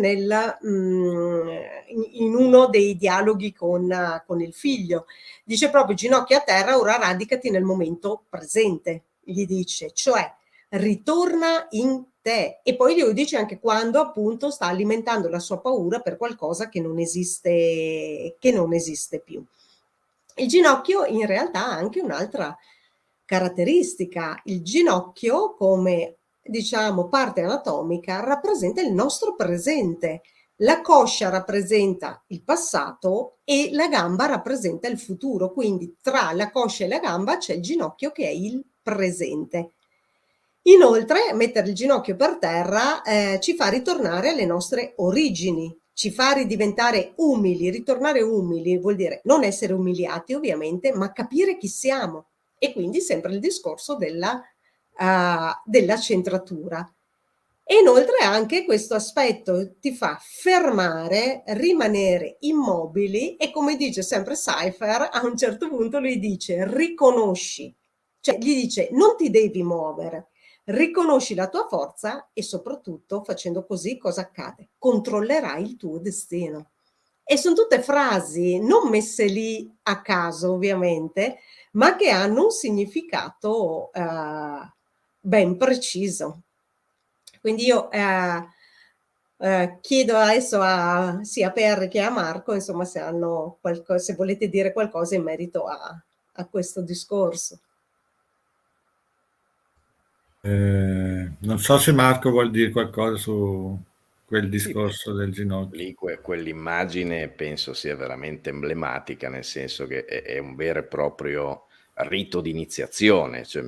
C: in uno dei dialoghi con il figlio, dice proprio ginocchio a terra, ora radicati nel momento presente, gli dice, cioè ritorna in te. E poi glielo dice anche quando appunto sta alimentando la sua paura per qualcosa che non esiste più. Il ginocchio in realtà ha anche un'altra caratteristica. Il ginocchio, come diciamo parte anatomica, rappresenta il nostro presente. La coscia rappresenta il passato e la gamba rappresenta il futuro, quindi tra la coscia e la gamba c'è il ginocchio che è il presente. Inoltre, mettere il ginocchio per terra ci fa ritornare alle nostre origini, ci fa ridiventare umili. Ritornare umili vuol dire non essere umiliati ovviamente, ma capire chi siamo. E quindi sempre il discorso della centratura. E inoltre anche questo aspetto ti fa fermare, rimanere immobili e come dice sempre Cypher, a un certo punto lui dice riconosci, cioè gli dice non ti devi muovere, riconosci la tua forza e soprattutto facendo così cosa accade? Controllerai il tuo destino. E sono tutte frasi non messe lì a caso ovviamente, ma che hanno un significato ben preciso. Quindi io Chiedo adesso sia a Per che a Marco, insomma, se hanno se volete dire qualcosa in merito a questo discorso.
A: Non so se Marco vuol dire qualcosa su quel
B: Sì,
A: discorso del ginocchio.
B: lì quell'immagine penso sia veramente emblematica, nel senso che è un vero e proprio rito di iniziazione. Cioè,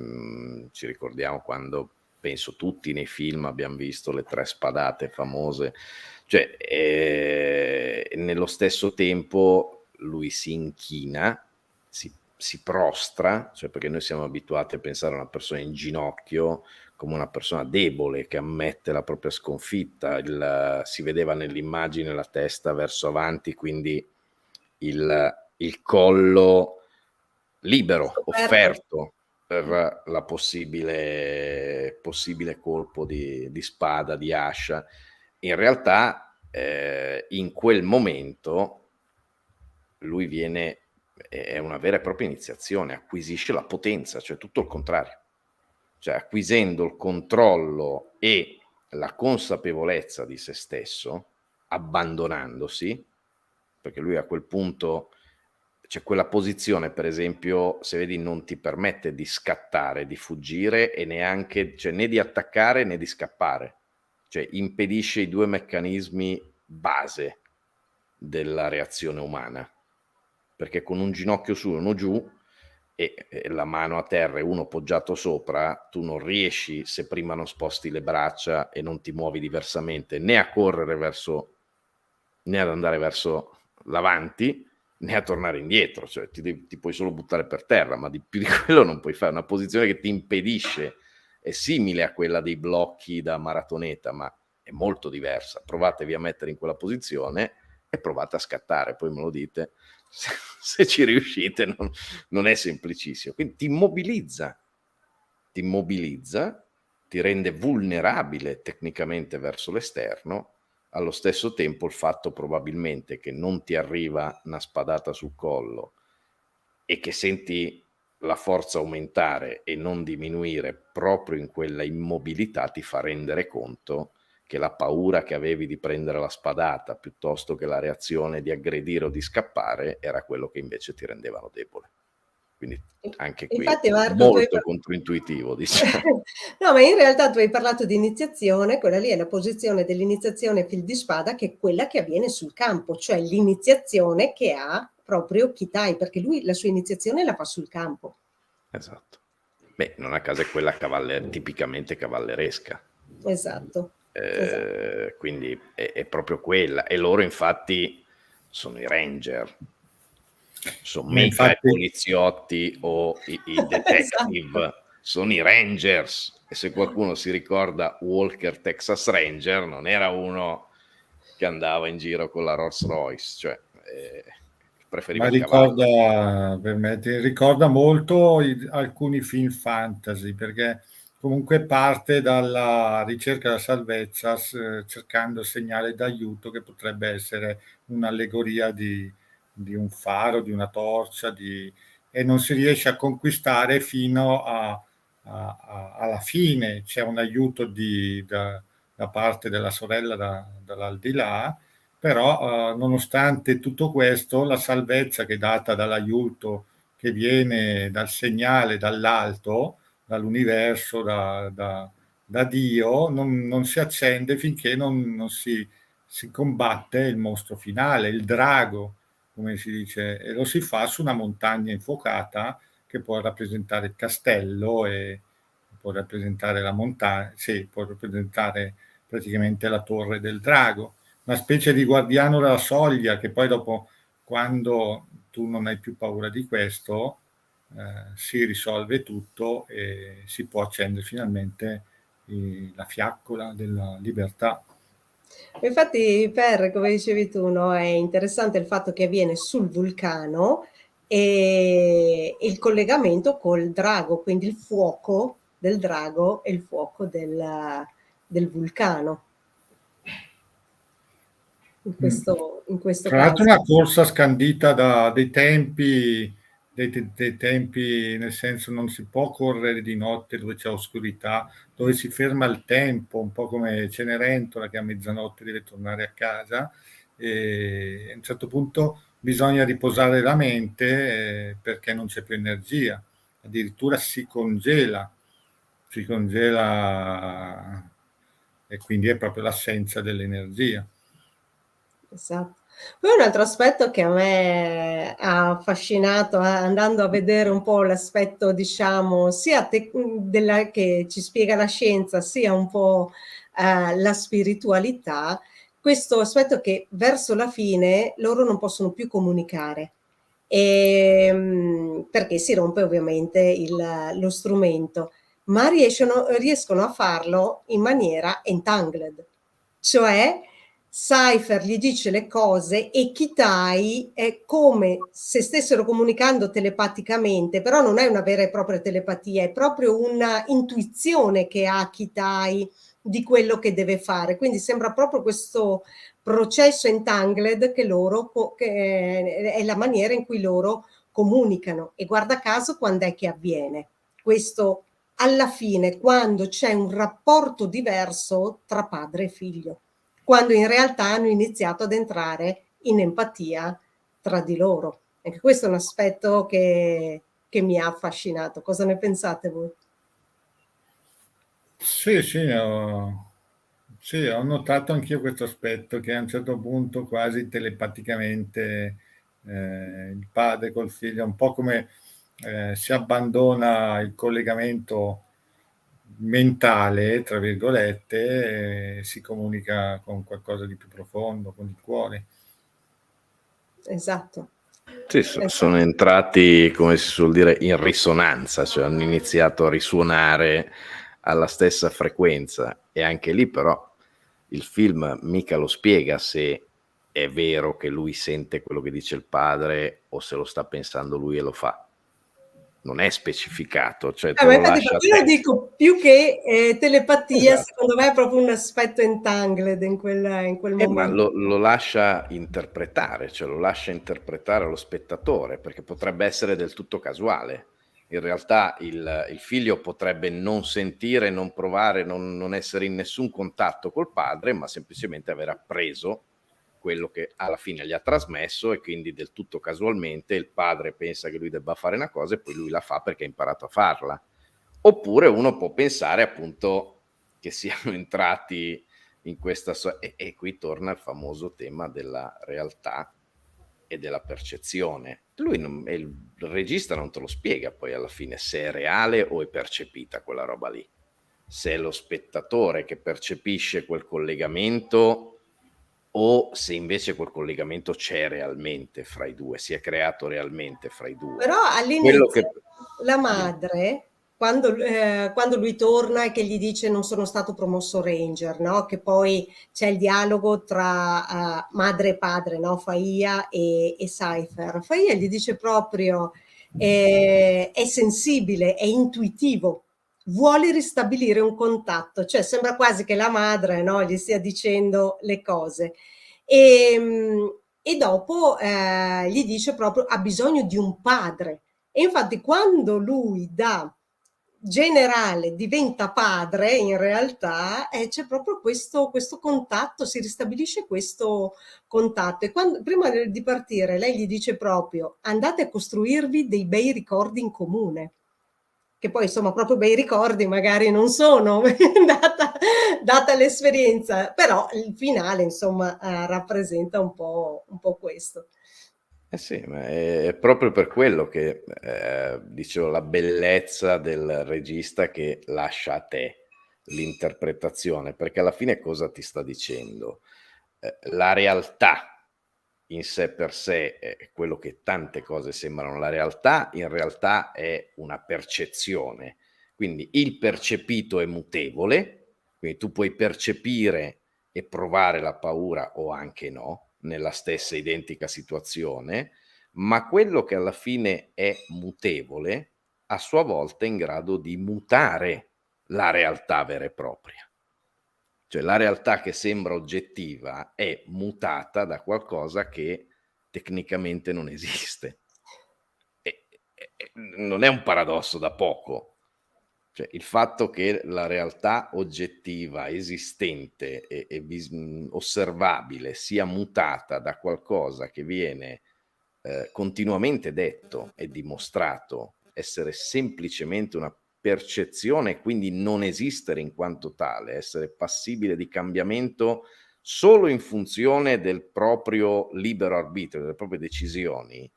B: ci ricordiamo quando, penso tutti nei film abbiamo visto le 3 spadate famose, cioè nello stesso tempo lui si inchina, si prostra, cioè perché noi siamo abituati a pensare a una persona in ginocchio come una persona debole che ammette la propria sconfitta. Si vedeva nell'immagine la testa verso avanti, quindi il collo libero, offerto per la possibile colpo di spada, di ascia. In realtà in quel momento lui è una vera e propria iniziazione, acquisisce la potenza, cioè tutto il contrario. Cioè acquisendo il controllo e la consapevolezza di se stesso, abbandonandosi, perché lui a quel punto c'è quella posizione, per esempio, se vedi, non ti permette di scattare, di fuggire e neanche, cioè né di attaccare né di scappare, cioè impedisce i 2 meccanismi base della reazione umana, perché con un ginocchio su e uno giù e la mano a terra e uno poggiato sopra, tu non riesci, se prima non sposti le braccia e non ti muovi diversamente, né a correre né ad andare verso l'avanti, né a tornare indietro, cioè ti puoi solo buttare per terra, ma di più di quello non puoi fare. Una posizione che ti impedisce, è simile a quella dei blocchi da maratoneta, ma è molto diversa. Provatevi a mettere in quella posizione e provate a scattare, poi me lo dite se ci riuscite. Non è semplicissimo, quindi ti immobilizza, ti rende vulnerabile tecnicamente verso l'esterno. Allo stesso tempo il fatto probabilmente che non ti arriva una spadata sul collo e che senti la forza aumentare e non diminuire proprio in quella immobilità ti fa rendere conto che la paura che avevi di prendere la spadata piuttosto che la reazione di aggredire o di scappare era quello che invece ti rendevano debole. Quindi anche qui
C: Infatti, Marco,
B: molto controintuitivo, diciamo.
C: No, ma in realtà tu hai parlato di iniziazione, quella lì è la posizione dell'iniziazione fil di spada, che è quella che avviene sul campo, cioè l'iniziazione che ha proprio Kitai, perché lui la sua iniziazione la fa sul campo.
B: Esatto. Beh, non a caso è quella tipicamente cavalleresca.
C: Esatto.
B: Quindi è proprio quella. E loro infatti sono i ranger, sono mica i poliziotti o i detective, esatto. Sono i rangers. E se qualcuno si ricorda Walker Texas Ranger, non era uno che andava in giro con la Rolls Royce, cioè preferiva il cavallo.
A: Ricorda molto alcuni film fantasy, perché comunque parte dalla ricerca della salvezza, cercando segnale d'aiuto che potrebbe essere un'allegoria di un faro, di una torcia, e non si riesce a conquistare fino alla fine. C'è un aiuto da parte della sorella dall'aldilà, però nonostante tutto questo, la salvezza che è data dall'aiuto che viene dal segnale dall'alto, dall'universo, da Dio, non si accende finché non si combatte il mostro finale, il drago, come si dice, e lo si fa su una montagna infuocata che può rappresentare il castello e può rappresentare la montagna, sì, può rappresentare praticamente la torre del drago, una specie di guardiano della soglia che poi dopo, quando tu non hai più paura di questo, si risolve tutto e si può accendere finalmente la fiaccola della libertà.
C: Infatti, come dicevi tu, no, è interessante il fatto che avviene sul vulcano e il collegamento col drago, quindi il fuoco del drago e il fuoco del vulcano. In questo
A: Tra l'altro
C: caso.
A: una corsa scandita da dei tempi dei tempi, nel senso non si può correre di notte dove c'è oscurità, dove si ferma il tempo, un po' come Cenerentola che a mezzanotte deve tornare a casa, e a un certo punto bisogna riposare la mente perché non c'è più energia, addirittura si congela e quindi è proprio l'assenza dell'energia.
C: Esatto. Poi un altro aspetto che a me ha affascinato, andando a vedere un po' l'aspetto, diciamo, sia della, che ci spiega la scienza, sia un po' la spiritualità, questo aspetto che verso la fine loro non possono più comunicare. Perché si rompe ovviamente lo strumento, ma riescono a farlo in maniera entangled, cioè Cypher gli dice le cose e Kitai è come se stessero comunicando telepaticamente, però non è una vera e propria telepatia, è proprio una intuizione che ha Kitai di quello che deve fare. Quindi sembra proprio questo processo entangled che è la maniera in cui loro comunicano. E guarda caso quando è che avviene questo, alla fine, quando c'è un rapporto diverso tra padre e figlio, quando in realtà hanno iniziato ad entrare in empatia tra di loro. Anche questo è un aspetto che mi ha affascinato. Cosa ne pensate voi?
A: Sì, sì, ho notato anch'io questo aspetto che a un certo punto quasi telepaticamente il padre col figlio, un po' come si abbandona il collegamento mentale, tra virgolette, e si comunica con qualcosa di più profondo, con il cuore.
C: Esatto.
B: Sì, sono entrati, come si suol dire, in risonanza, cioè hanno iniziato a risuonare alla stessa frequenza, e anche lì però il film mica lo spiega se è vero che lui sente quello che dice il padre o se lo sta pensando lui e lo fa. Non è specificato, cioè te
C: Ma
B: lo
C: infatti per
B: lascia a
C: quello
B: te.
C: dico, più che telepatia,
B: Esatto.
C: secondo me è proprio un aspetto entangled in quel
B: Ma
C: momento.
B: lo lascia interpretare, cioè lo lascia interpretare allo spettatore, perché potrebbe essere del tutto casuale. In realtà il figlio potrebbe non sentire, non provare, non essere in nessun contatto col padre, ma semplicemente aver appreso quello che alla fine gli ha trasmesso, e quindi del tutto casualmente il padre pensa che lui debba fare una cosa e poi lui la fa perché ha imparato a farla. Oppure uno può pensare appunto che siano entrati in questa e qui torna il famoso tema della realtà e della percezione. Il regista non te lo spiega poi alla fine se è reale o è percepita quella roba lì, se è lo spettatore che percepisce quel collegamento o se invece quel collegamento c'è realmente fra i due, si è creato realmente fra i due.
C: Però
B: Quello
C: all'inizio
B: che
C: la madre, quando lui torna e che gli dice non sono stato promosso ranger, no? Che poi c'è il dialogo tra madre e padre, no? Faia e Cypher. Faia gli dice proprio è sensibile, è intuitivo, vuole ristabilire un contatto, cioè sembra quasi che la madre, no, gli stia dicendo le cose. E dopo gli dice proprio ha bisogno di un padre. E infatti quando lui da generale diventa padre, in realtà c'è proprio questo contatto, si ristabilisce questo contatto. E prima di partire lei gli dice proprio andate a costruirvi dei bei ricordi in comune, che poi insomma proprio bei ricordi magari non sono, data l'esperienza, però il finale insomma rappresenta un po' questo.
B: Eh sì, ma è proprio per quello che dicevo, la bellezza del regista che lascia a te l'interpretazione, perché alla fine cosa ti sta dicendo? La realtà in sé per sé è quello che tante cose sembrano la realtà, in realtà è una percezione. Quindi il percepito è mutevole, quindi tu puoi percepire e provare la paura o anche no, nella stessa identica situazione, ma quello che alla fine è mutevole, a sua volta è in grado di mutare la realtà vera e propria. Cioè la realtà che sembra oggettiva è mutata da qualcosa che tecnicamente non esiste. non è un paradosso da poco. Cioè, il fatto che la realtà oggettiva, esistente e osservabile sia mutata da qualcosa che viene continuamente detto e dimostrato essere semplicemente una percezione e quindi non esistere in quanto tale, essere passibile di cambiamento solo in funzione del proprio libero arbitrio, delle proprie decisioni,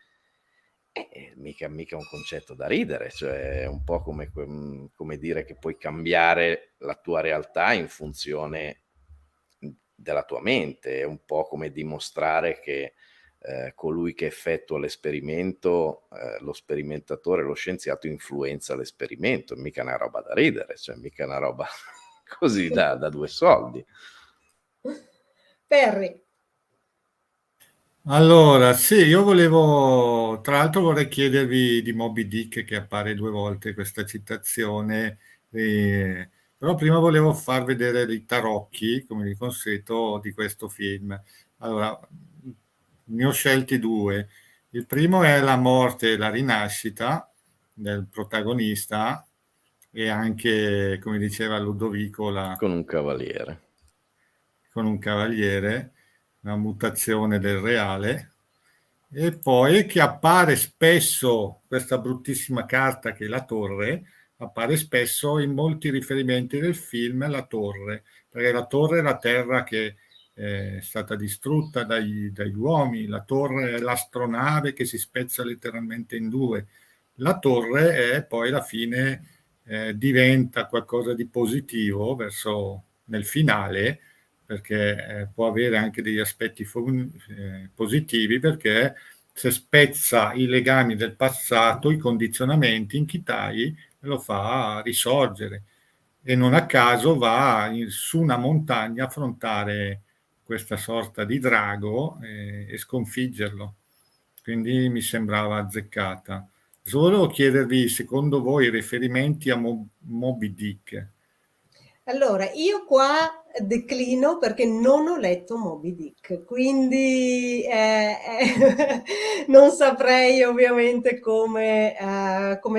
B: mica un concetto da ridere, cioè è un po' come dire che puoi cambiare la tua realtà in funzione della tua mente, è un po' come dimostrare che colui che effettua l'esperimento, lo sperimentatore, lo scienziato influenza l'esperimento, mica una roba da ridere, cioè mica una roba così da due soldi.
C: Perry.
A: Allora, sì, io volevo, tra l'altro vorrei chiedervi di Moby Dick che appare 2 volte questa citazione, però prima volevo far vedere i tarocchi, come di consueto, di questo film. Allora, ne ho scelti 2. Il primo è la morte e la rinascita del protagonista e anche, come diceva Ludovico,
B: Con un cavaliere.
A: con un cavaliere, una mutazione del reale. E poi che appare spesso questa bruttissima carta che è la torre, appare spesso in molti riferimenti del film la torre, perché la torre è la terra che è stata distrutta dagli uomini, la torre è l'astronave che si spezza letteralmente in 2, la torre è poi alla fine diventa qualcosa di positivo verso nel finale, perché può avere anche degli aspetti positivi, perché se spezza i legami del passato, i condizionamenti in Kitai, lo fa risorgere e non a caso va su una montagna a affrontare questa sorta di drago e sconfiggerlo. Quindi mi sembrava azzeccata. Volevo chiedervi, secondo voi, riferimenti a Moby Dick?
C: Allora, io qua declino perché non ho letto Moby Dick, quindi non saprei ovviamente come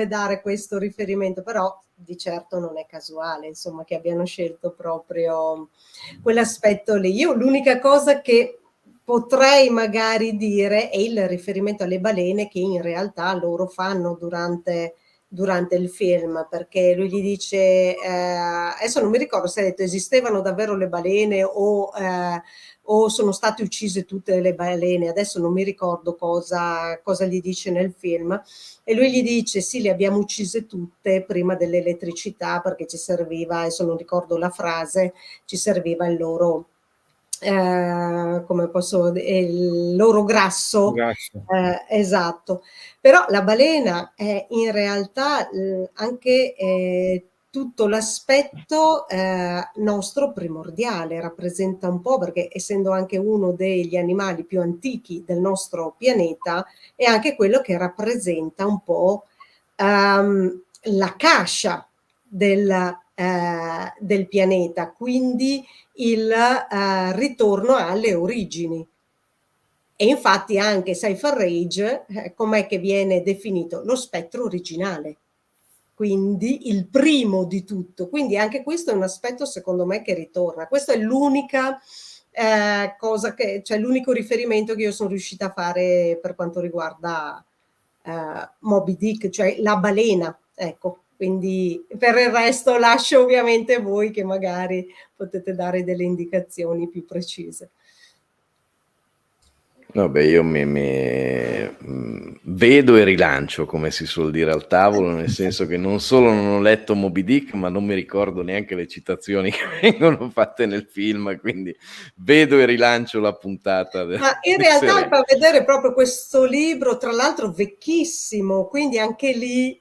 C: dare questo riferimento, però di certo non è casuale, insomma, che abbiano scelto proprio quell'aspetto lì. Io l'unica cosa che potrei magari dire è il riferimento alle balene che in realtà loro fanno durante il film, perché lui gli dice, adesso non mi ricordo se ha detto esistevano davvero le balene o sono state uccise tutte le balene, adesso non mi ricordo cosa gli dice nel film, e lui gli dice sì, le abbiamo uccise tutte prima dell'elettricità perché ci serviva, adesso non ricordo la frase, ci serviva il loro come posso il loro grasso,
A: Grazie.
C: esatto. Però la balena è in realtà anche tutto l'aspetto nostro primordiale, rappresenta un po', perché essendo anche uno degli animali più antichi del nostro pianeta, è anche quello che rappresenta un po' la cascia del pianeta, quindi il ritorno alle origini. E infatti anche Cypher Rage, com'è che viene definito? Lo spettro originale, quindi il primo di tutto. Quindi anche questo è un aspetto secondo me che ritorna. Questo è l'unica cosa cioè l'unico riferimento che io sono riuscita a fare per quanto riguarda Moby Dick, cioè la balena, ecco. Quindi per il resto lascio ovviamente voi che magari potete dare delle indicazioni più precise.
B: Vabbè, io vedo e rilancio, come si suol dire al tavolo, nel senso che non solo non ho letto Moby Dick, ma non mi ricordo neanche le citazioni che vengono fatte nel film, quindi vedo e rilancio la puntata.
C: Ma in realtà fa vedere proprio questo libro, tra l'altro vecchissimo, quindi anche lì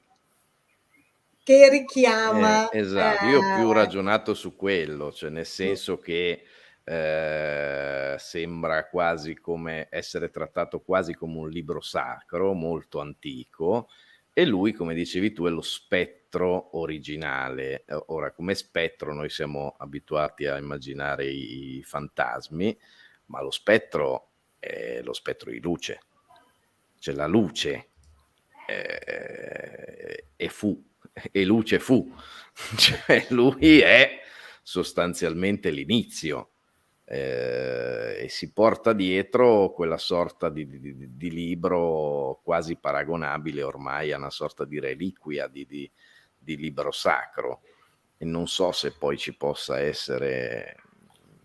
C: che richiama...
B: esatto, io ho più ragionato su quello, cioè nel senso che sembra quasi come essere trattato quasi come un libro sacro, molto antico, e lui, come dicevi tu, è lo spettro originale. Ora, come spettro noi siamo abituati a immaginare i fantasmi, ma lo spettro è lo spettro di luce, cioè la luce e Luce fu. Cioè lui è sostanzialmente l'inizio, e si porta dietro quella sorta di libro quasi paragonabile ormai a una sorta di reliquia di libro sacro, e non so se poi ci possa essere,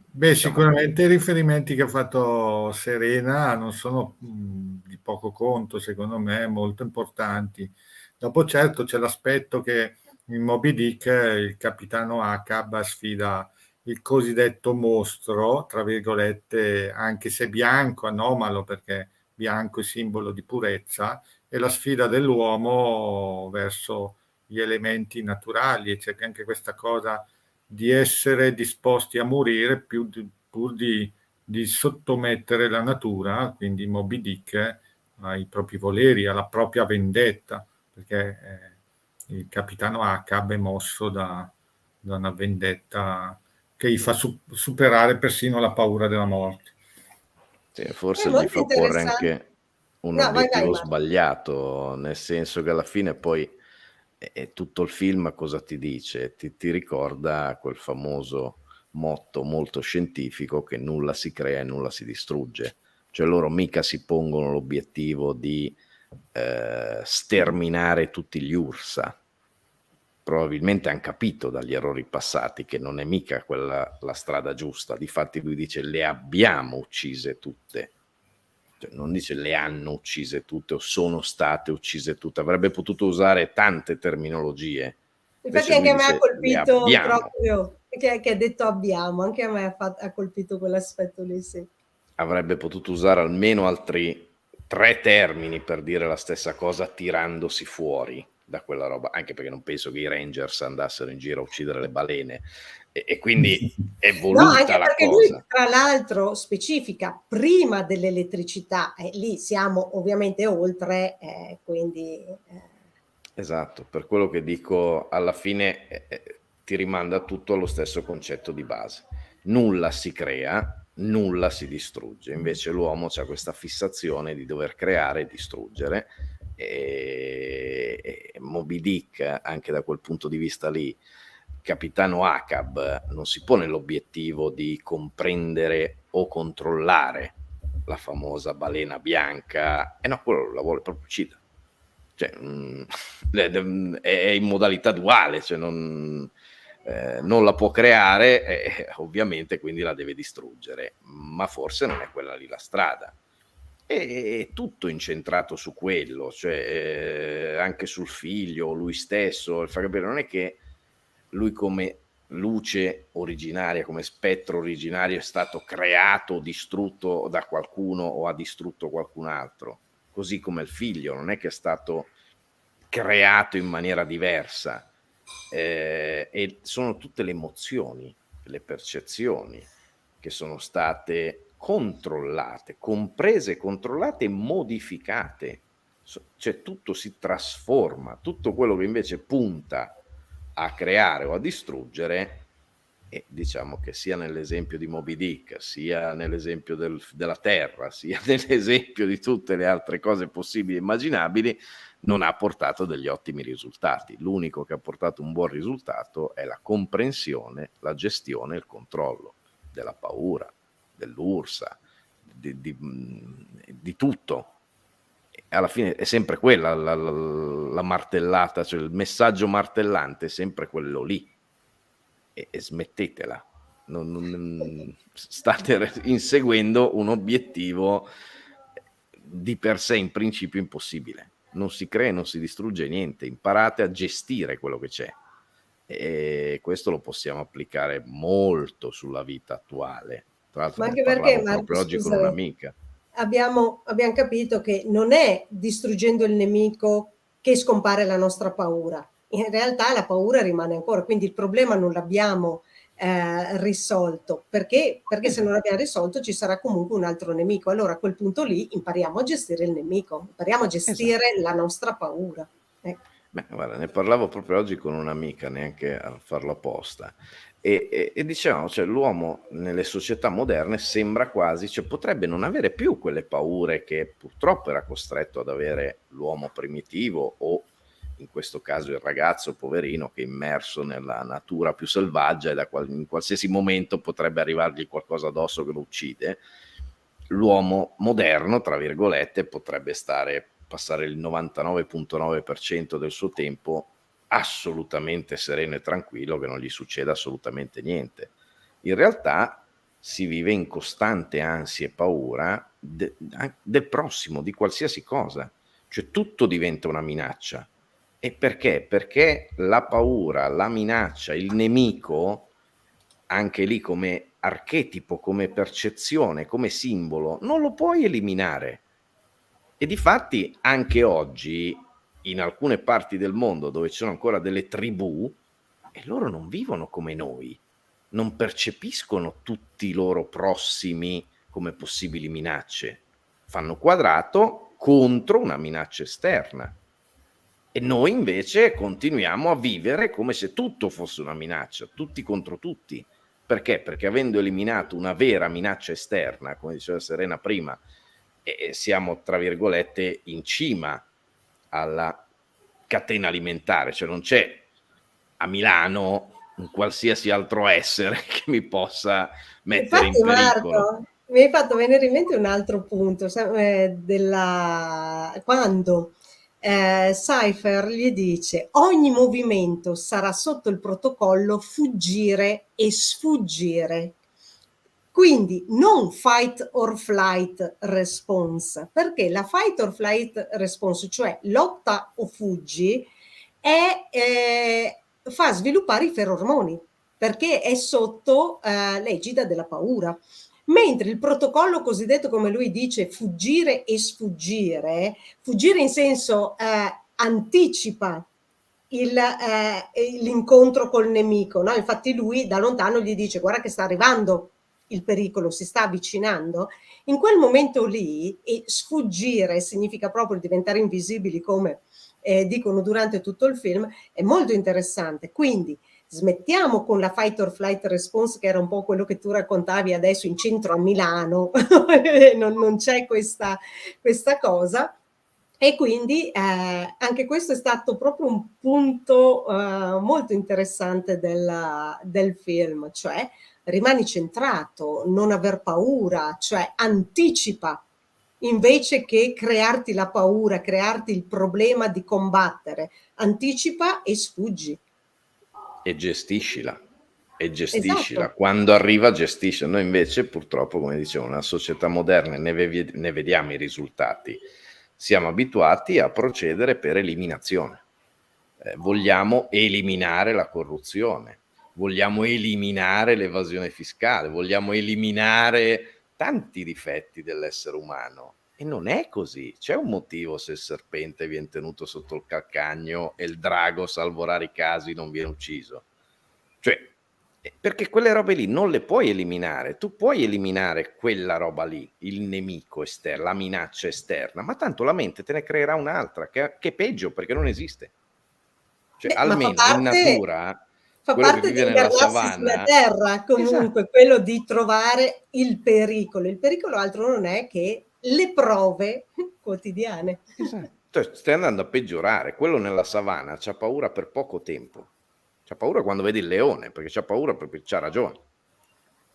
A: Beh,
B: diciamo,
A: sicuramente i riferimenti che ha fatto Serena non sono di poco conto, secondo me, molto importanti. Dopo, certo, c'è l'aspetto che in Moby Dick il capitano Ahab sfida il cosiddetto mostro, tra virgolette, anche se bianco, anomalo, perché bianco è simbolo di purezza, e la sfida dell'uomo verso gli elementi naturali, e c'è anche questa cosa di essere disposti a morire pur di sottomettere la natura, quindi Moby Dick, ai propri voleri, alla propria vendetta, perché il capitano Ahab è mosso da una vendetta che gli fa superare persino la paura della morte.
B: sì,
C: È
B: forse gli
C: molto
B: fa porre
C: interessante.
B: anche un
C: No, vai, vai,
B: obiettivo
C: Marco.
B: sbagliato, nel senso che alla fine poi tutto il film cosa ti dice? Ti ricorda quel famoso motto molto scientifico che nulla si crea e nulla si distrugge. Cioè loro mica si pongono l'obiettivo di sterminare tutti gli Ursa. Probabilmente hanno capito dagli errori passati che non è mica quella la strada giusta. Difatti lui dice le abbiamo uccise tutte. Cioè, non dice le hanno uccise tutte o sono state uccise tutte. Avrebbe potuto usare tante terminologie.
C: Infatti
B: Invece lui
C: anche a me ha
B: dice le
C: colpito
B: abbiamo.
C: proprio che ha detto abbiamo, anche a me ha colpito quell'aspetto lì, sì.
B: Avrebbe potuto usare almeno altri 3 termini per dire la stessa cosa tirandosi fuori da quella roba, anche perché non penso che i Rangers andassero in giro a uccidere le balene, e quindi è
C: No,
B: voluta
C: anche
B: la
C: perché lui
B: cosa.
C: tra l'altro specifica prima dell'elettricità, e lì siamo ovviamente oltre, quindi
B: Esatto, per quello che dico, alla fine ti rimanda tutto allo stesso concetto di base. Nulla si crea, nulla si distrugge. Invece l'uomo ha questa fissazione di dover creare e distruggere. E Moby Dick, anche da quel punto di vista lì, Capitano Ahab non si pone l'obiettivo di comprendere o controllare la famosa balena bianca, e no, quello la vuole proprio uccidere. Cioè, è in modalità duale, cioè non la può creare, ovviamente quindi la deve distruggere, ma forse non è quella lì la strada. È tutto incentrato su quello, cioè anche sul figlio, lui stesso, il far capire, non è che lui come luce originaria, come spettro originario è stato creato o distrutto da qualcuno o ha distrutto qualcun altro, così come il figlio non è che è stato creato in maniera diversa, e sono tutte le emozioni, le percezioni che sono state controllate, comprese, controllate e modificate. Cioè tutto si trasforma, tutto quello che invece punta a creare o a distruggere, e diciamo che sia nell'esempio di Moby Dick, sia nell'esempio della Terra, sia nell'esempio di tutte le altre cose possibili e immaginabili, non ha portato degli ottimi risultati. L'unico che ha portato un buon risultato è la comprensione, la gestione e il controllo della paura, dell'ursa, di tutto. Alla fine è sempre quella la martellata, cioè il messaggio martellante è sempre quello lì, e smettetela, state inseguendo un obiettivo di per sé in principio impossibile. Non si crea, non si distrugge niente, imparate a gestire quello che c'è, e questo lo possiamo applicare molto sulla vita attuale. Tra l'altro
C: ma
B: ne
C: anche perché
B: parlavo
C: Marco,
B: proprio oggi con
C: scusami,
B: un'amica.
C: abbiamo capito che non è distruggendo il nemico che scompare la nostra paura. In realtà la paura rimane ancora, quindi il problema non l'abbiamo risolto, perché se non l'abbiamo risolto ci sarà comunque un altro nemico. Allora a quel punto lì impariamo a gestire il nemico, impariamo a
B: Esatto.
C: gestire la nostra paura. Ecco.
B: Beh, guarda, ne parlavo proprio oggi con un'amica, neanche a farlo apposta. E dicevamo, cioè, l'uomo nelle società moderne sembra quasi, cioè potrebbe non avere più quelle paure che purtroppo era costretto ad avere l'uomo primitivo, o in questo caso il ragazzo poverino che è immerso nella natura più selvaggia e in qualsiasi momento potrebbe arrivargli qualcosa addosso che lo uccide. L'uomo moderno, tra virgolette, potrebbe passare il 99,9% del suo tempo assolutamente sereno e tranquillo, che non gli succeda assolutamente niente. In realtà si vive in costante ansia e paura del prossimo, di qualsiasi cosa, cioè tutto diventa una minaccia. E perché? Perché la paura, la minaccia, il nemico, anche lì come archetipo, come percezione, come simbolo, non lo puoi eliminare. E difatti anche oggi in alcune parti del mondo dove ci sono ancora delle tribù, e loro non vivono come noi, non percepiscono tutti i loro prossimi come possibili minacce, fanno quadrato contro una minaccia esterna. E noi invece continuiamo a vivere come se tutto fosse una minaccia, tutti contro tutti. Perché? Perché avendo eliminato una vera minaccia esterna, come diceva Serena prima, siamo, tra virgolette, in cima alla catena alimentare, cioè non c'è a Milano un qualsiasi altro essere che mi possa mettere in
C: Infatti
B: pericolo.
C: Marco, mi hai fatto venire in mente un altro punto, quando Cypher gli dice ogni movimento sarà sotto il protocollo fuggire e sfuggire. Quindi non fight or flight response, perché la fight or flight response, cioè lotta o fuggi, fa sviluppare i ferormoni, perché è sotto l'egida della paura. Mentre il protocollo cosiddetto, come lui dice, fuggire e sfuggire, fuggire in senso anticipa l'incontro col nemico, no? Infatti lui da lontano gli dice guarda che sta arrivando il pericolo, si sta avvicinando. In quel momento lì, e sfuggire significa proprio diventare invisibili, come dicono durante tutto il film, è molto interessante. Quindi smettiamo con la fight or flight response, che era un po' quello che tu raccontavi adesso in centro a Milano, non c'è questa cosa. E quindi anche questo è stato proprio un punto molto interessante del film, cioè rimani centrato, non aver paura, cioè anticipa, invece che crearti la paura, crearti il problema di combattere, anticipa e sfuggi.
B: E gestiscila.
C: Esatto.
B: Quando arriva gestiscila. Noi invece purtroppo, come dicevo, nella società moderna ne vediamo i risultati. Siamo abituati a procedere per eliminazione. Vogliamo eliminare la corruzione, vogliamo eliminare l'evasione fiscale, vogliamo eliminare tanti difetti dell'essere umano. E non è così. C'è un motivo se il serpente viene tenuto sotto il calcagno e il drago, salvo rari casi, non viene ucciso. Cioè, perché quelle robe lì non le puoi eliminare. Tu puoi eliminare quella roba lì, il nemico esterno, la minaccia esterna, ma tanto la mente te ne creerà un'altra che è peggio, perché non esiste. Cioè,
C: Ma
B: almeno in natura,
C: fa
B: quello che
C: parte
B: vive
C: di
B: nella
C: incarnarsi sulla
B: savana,
C: terra, comunque,
B: esatto,
C: quello di trovare il pericolo. Il pericolo altro non è che le prove quotidiane.
B: esatto. Cioè, stai andando a peggiorare. Quello nella savana c'ha paura per poco tempo. C'ha paura quando vede il leone, perché c'ha paura perché c'ha ragione.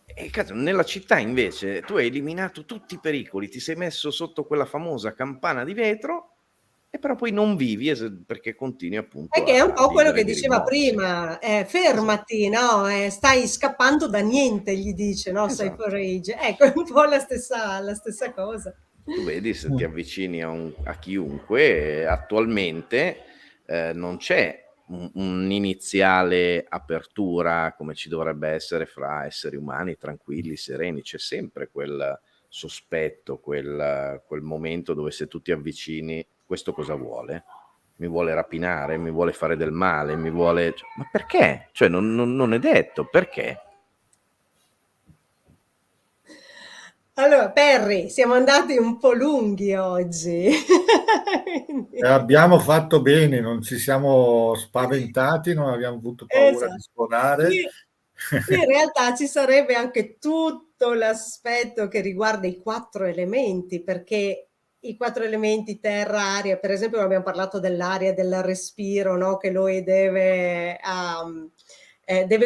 B: E cazzo, nella città invece tu hai eliminato tutti i pericoli, ti sei messo sotto quella famosa campana di vetro, e però poi non vivi perché continui appunto
C: Che è un
B: a
C: po' quello che
B: vivere di
C: diceva
B: rimorsi.
C: prima,
B: Esatto.
C: fermati, no? Stai scappando da niente, gli dice, no?
B: Esatto.
C: Cypher Age. Ecco, è un po' la stessa cosa.
B: Tu vedi, se ti avvicini a chiunque, attualmente non c'è un'iniziale apertura come ci dovrebbe essere fra esseri umani tranquilli, sereni, c'è sempre quel sospetto, quel momento dove se tu ti avvicini, questo cosa vuole? Mi vuole rapinare, mi vuole fare del male, mi vuole... Ma perché? Cioè non è detto, perché?
C: Allora, Perry, siamo andati un po' lunghi oggi.
A: Abbiamo fatto bene, non ci siamo spaventati, non abbiamo avuto paura di
C: Esatto.
A: suonare.
C: Io In realtà ci sarebbe anche tutto l'aspetto che riguarda i 4 elementi, perché i 4 elementi terra, aria, per esempio abbiamo parlato dell'aria, del respiro, no? Che lui deve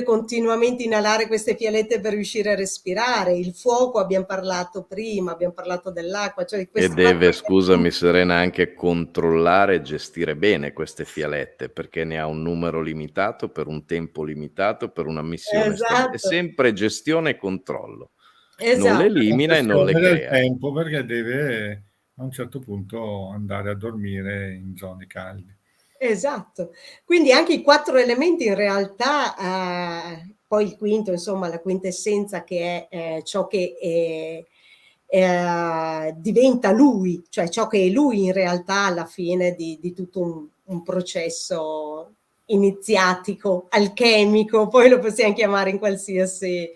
C: continuamente inalare queste fialette per riuscire a respirare. Il fuoco abbiamo parlato prima, abbiamo parlato dell'acqua, cioè di
B: E
C: questi 4
B: deve, scusami
C: elementi.
B: Serena, anche controllare e gestire bene queste fialette, perché ne ha un numero limitato, per un tempo limitato, per una missione stabilita. È
C: Esatto,
B: sempre gestione e controllo. Non le
C: esatto.
B: elimina e non le
A: Gestione del
B: crea.
A: tempo, perché deve a un certo punto andare a dormire in zone calde.
C: Esatto. Quindi anche i 4 elementi in realtà, poi il quinto, insomma, la quintessenza che è ciò che diventa lui, cioè ciò che è lui in realtà alla fine di tutto un processo iniziatico, alchemico, poi lo possiamo chiamare in qualsiasi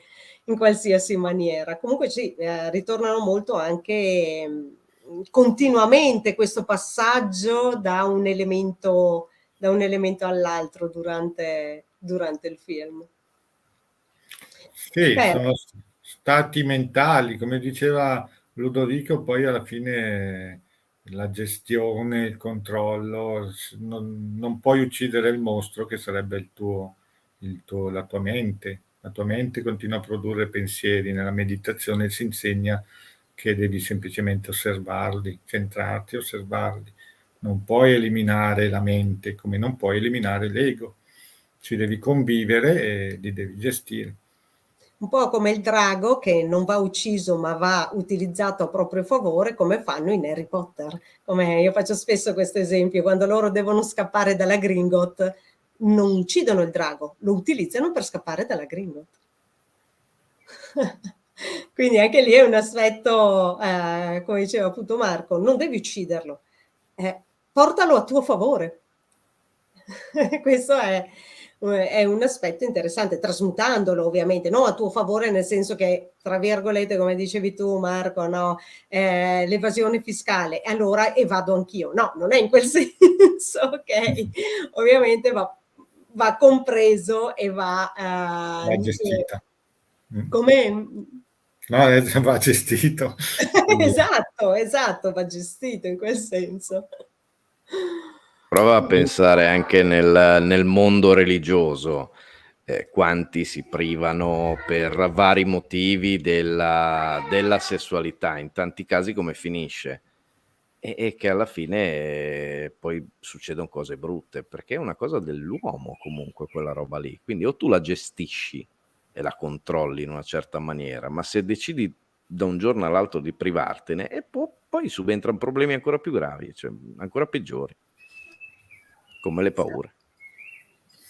C: maniera. Comunque sì, ritornano molto anche continuamente questo passaggio da un elemento all'altro durante il film.
A: Sì,
C: Beh,
A: sono stati mentali, come diceva Ludovico, poi alla fine la gestione, il controllo, non puoi uccidere il mostro che sarebbe la tua mente. La tua mente continua a produrre pensieri, nella meditazione si insegna che devi semplicemente osservarli, centrarti, osservarli. Non puoi eliminare la mente come non puoi eliminare l'ego. Ci devi convivere e li devi gestire.
C: un po' come il drago che non va ucciso ma va utilizzato a proprio favore, come fanno in Harry Potter. Come io faccio spesso questo esempio, quando loro devono scappare dalla Gringotts, non uccidono il drago, lo utilizzano per scappare dalla Gringotts. Quindi anche lì è un aspetto, come diceva appunto Marco, non devi ucciderlo, portalo a tuo favore. Questo è un aspetto interessante, trasmutandolo ovviamente, non a tuo favore nel senso che, tra virgolette, come dicevi tu Marco, no, l'evasione fiscale, allora evado anch'io. No, non è in quel senso, ok? Ovviamente va compreso e va...
A: Va gestita.
C: come...
A: No, va gestito.
C: Esatto, va gestito in quel senso.
B: Prova a pensare anche nel mondo religioso, quanti si privano per vari motivi della sessualità, in tanti casi come finisce, e che alla fine poi succedono cose brutte, perché è una cosa dell'uomo comunque quella roba lì, quindi o tu la gestisci e la controlli in una certa maniera, ma se decidi da un giorno all'altro di privartene, e poi subentrano problemi ancora più gravi, cioè ancora peggiori, come le paure.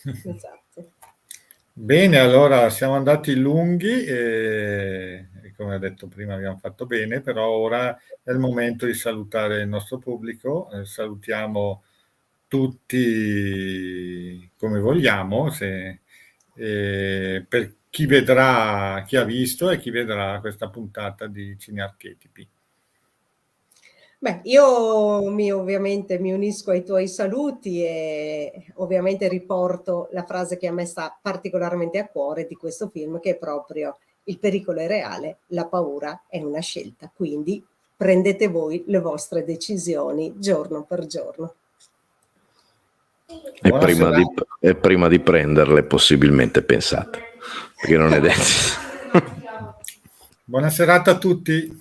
C: Esatto.
A: Bene, allora siamo andati lunghi e come ho detto prima abbiamo fatto bene, però ora è il momento di salutare il nostro pubblico. Salutiamo tutti come vogliamo, per chi vedrà, chi ha visto e chi vedrà questa puntata di Cinearchetipi.
C: Beh, io ovviamente mi unisco ai tuoi saluti e ovviamente riporto la frase che a me sta particolarmente a cuore di questo film, che è proprio: il pericolo è reale, la paura è una scelta, quindi prendete voi le vostre decisioni giorno per giorno.
B: E
A: Buona serata.
B: prima di prenderle possibilmente pensate, perché non è detto.
A: Buona serata a tutti.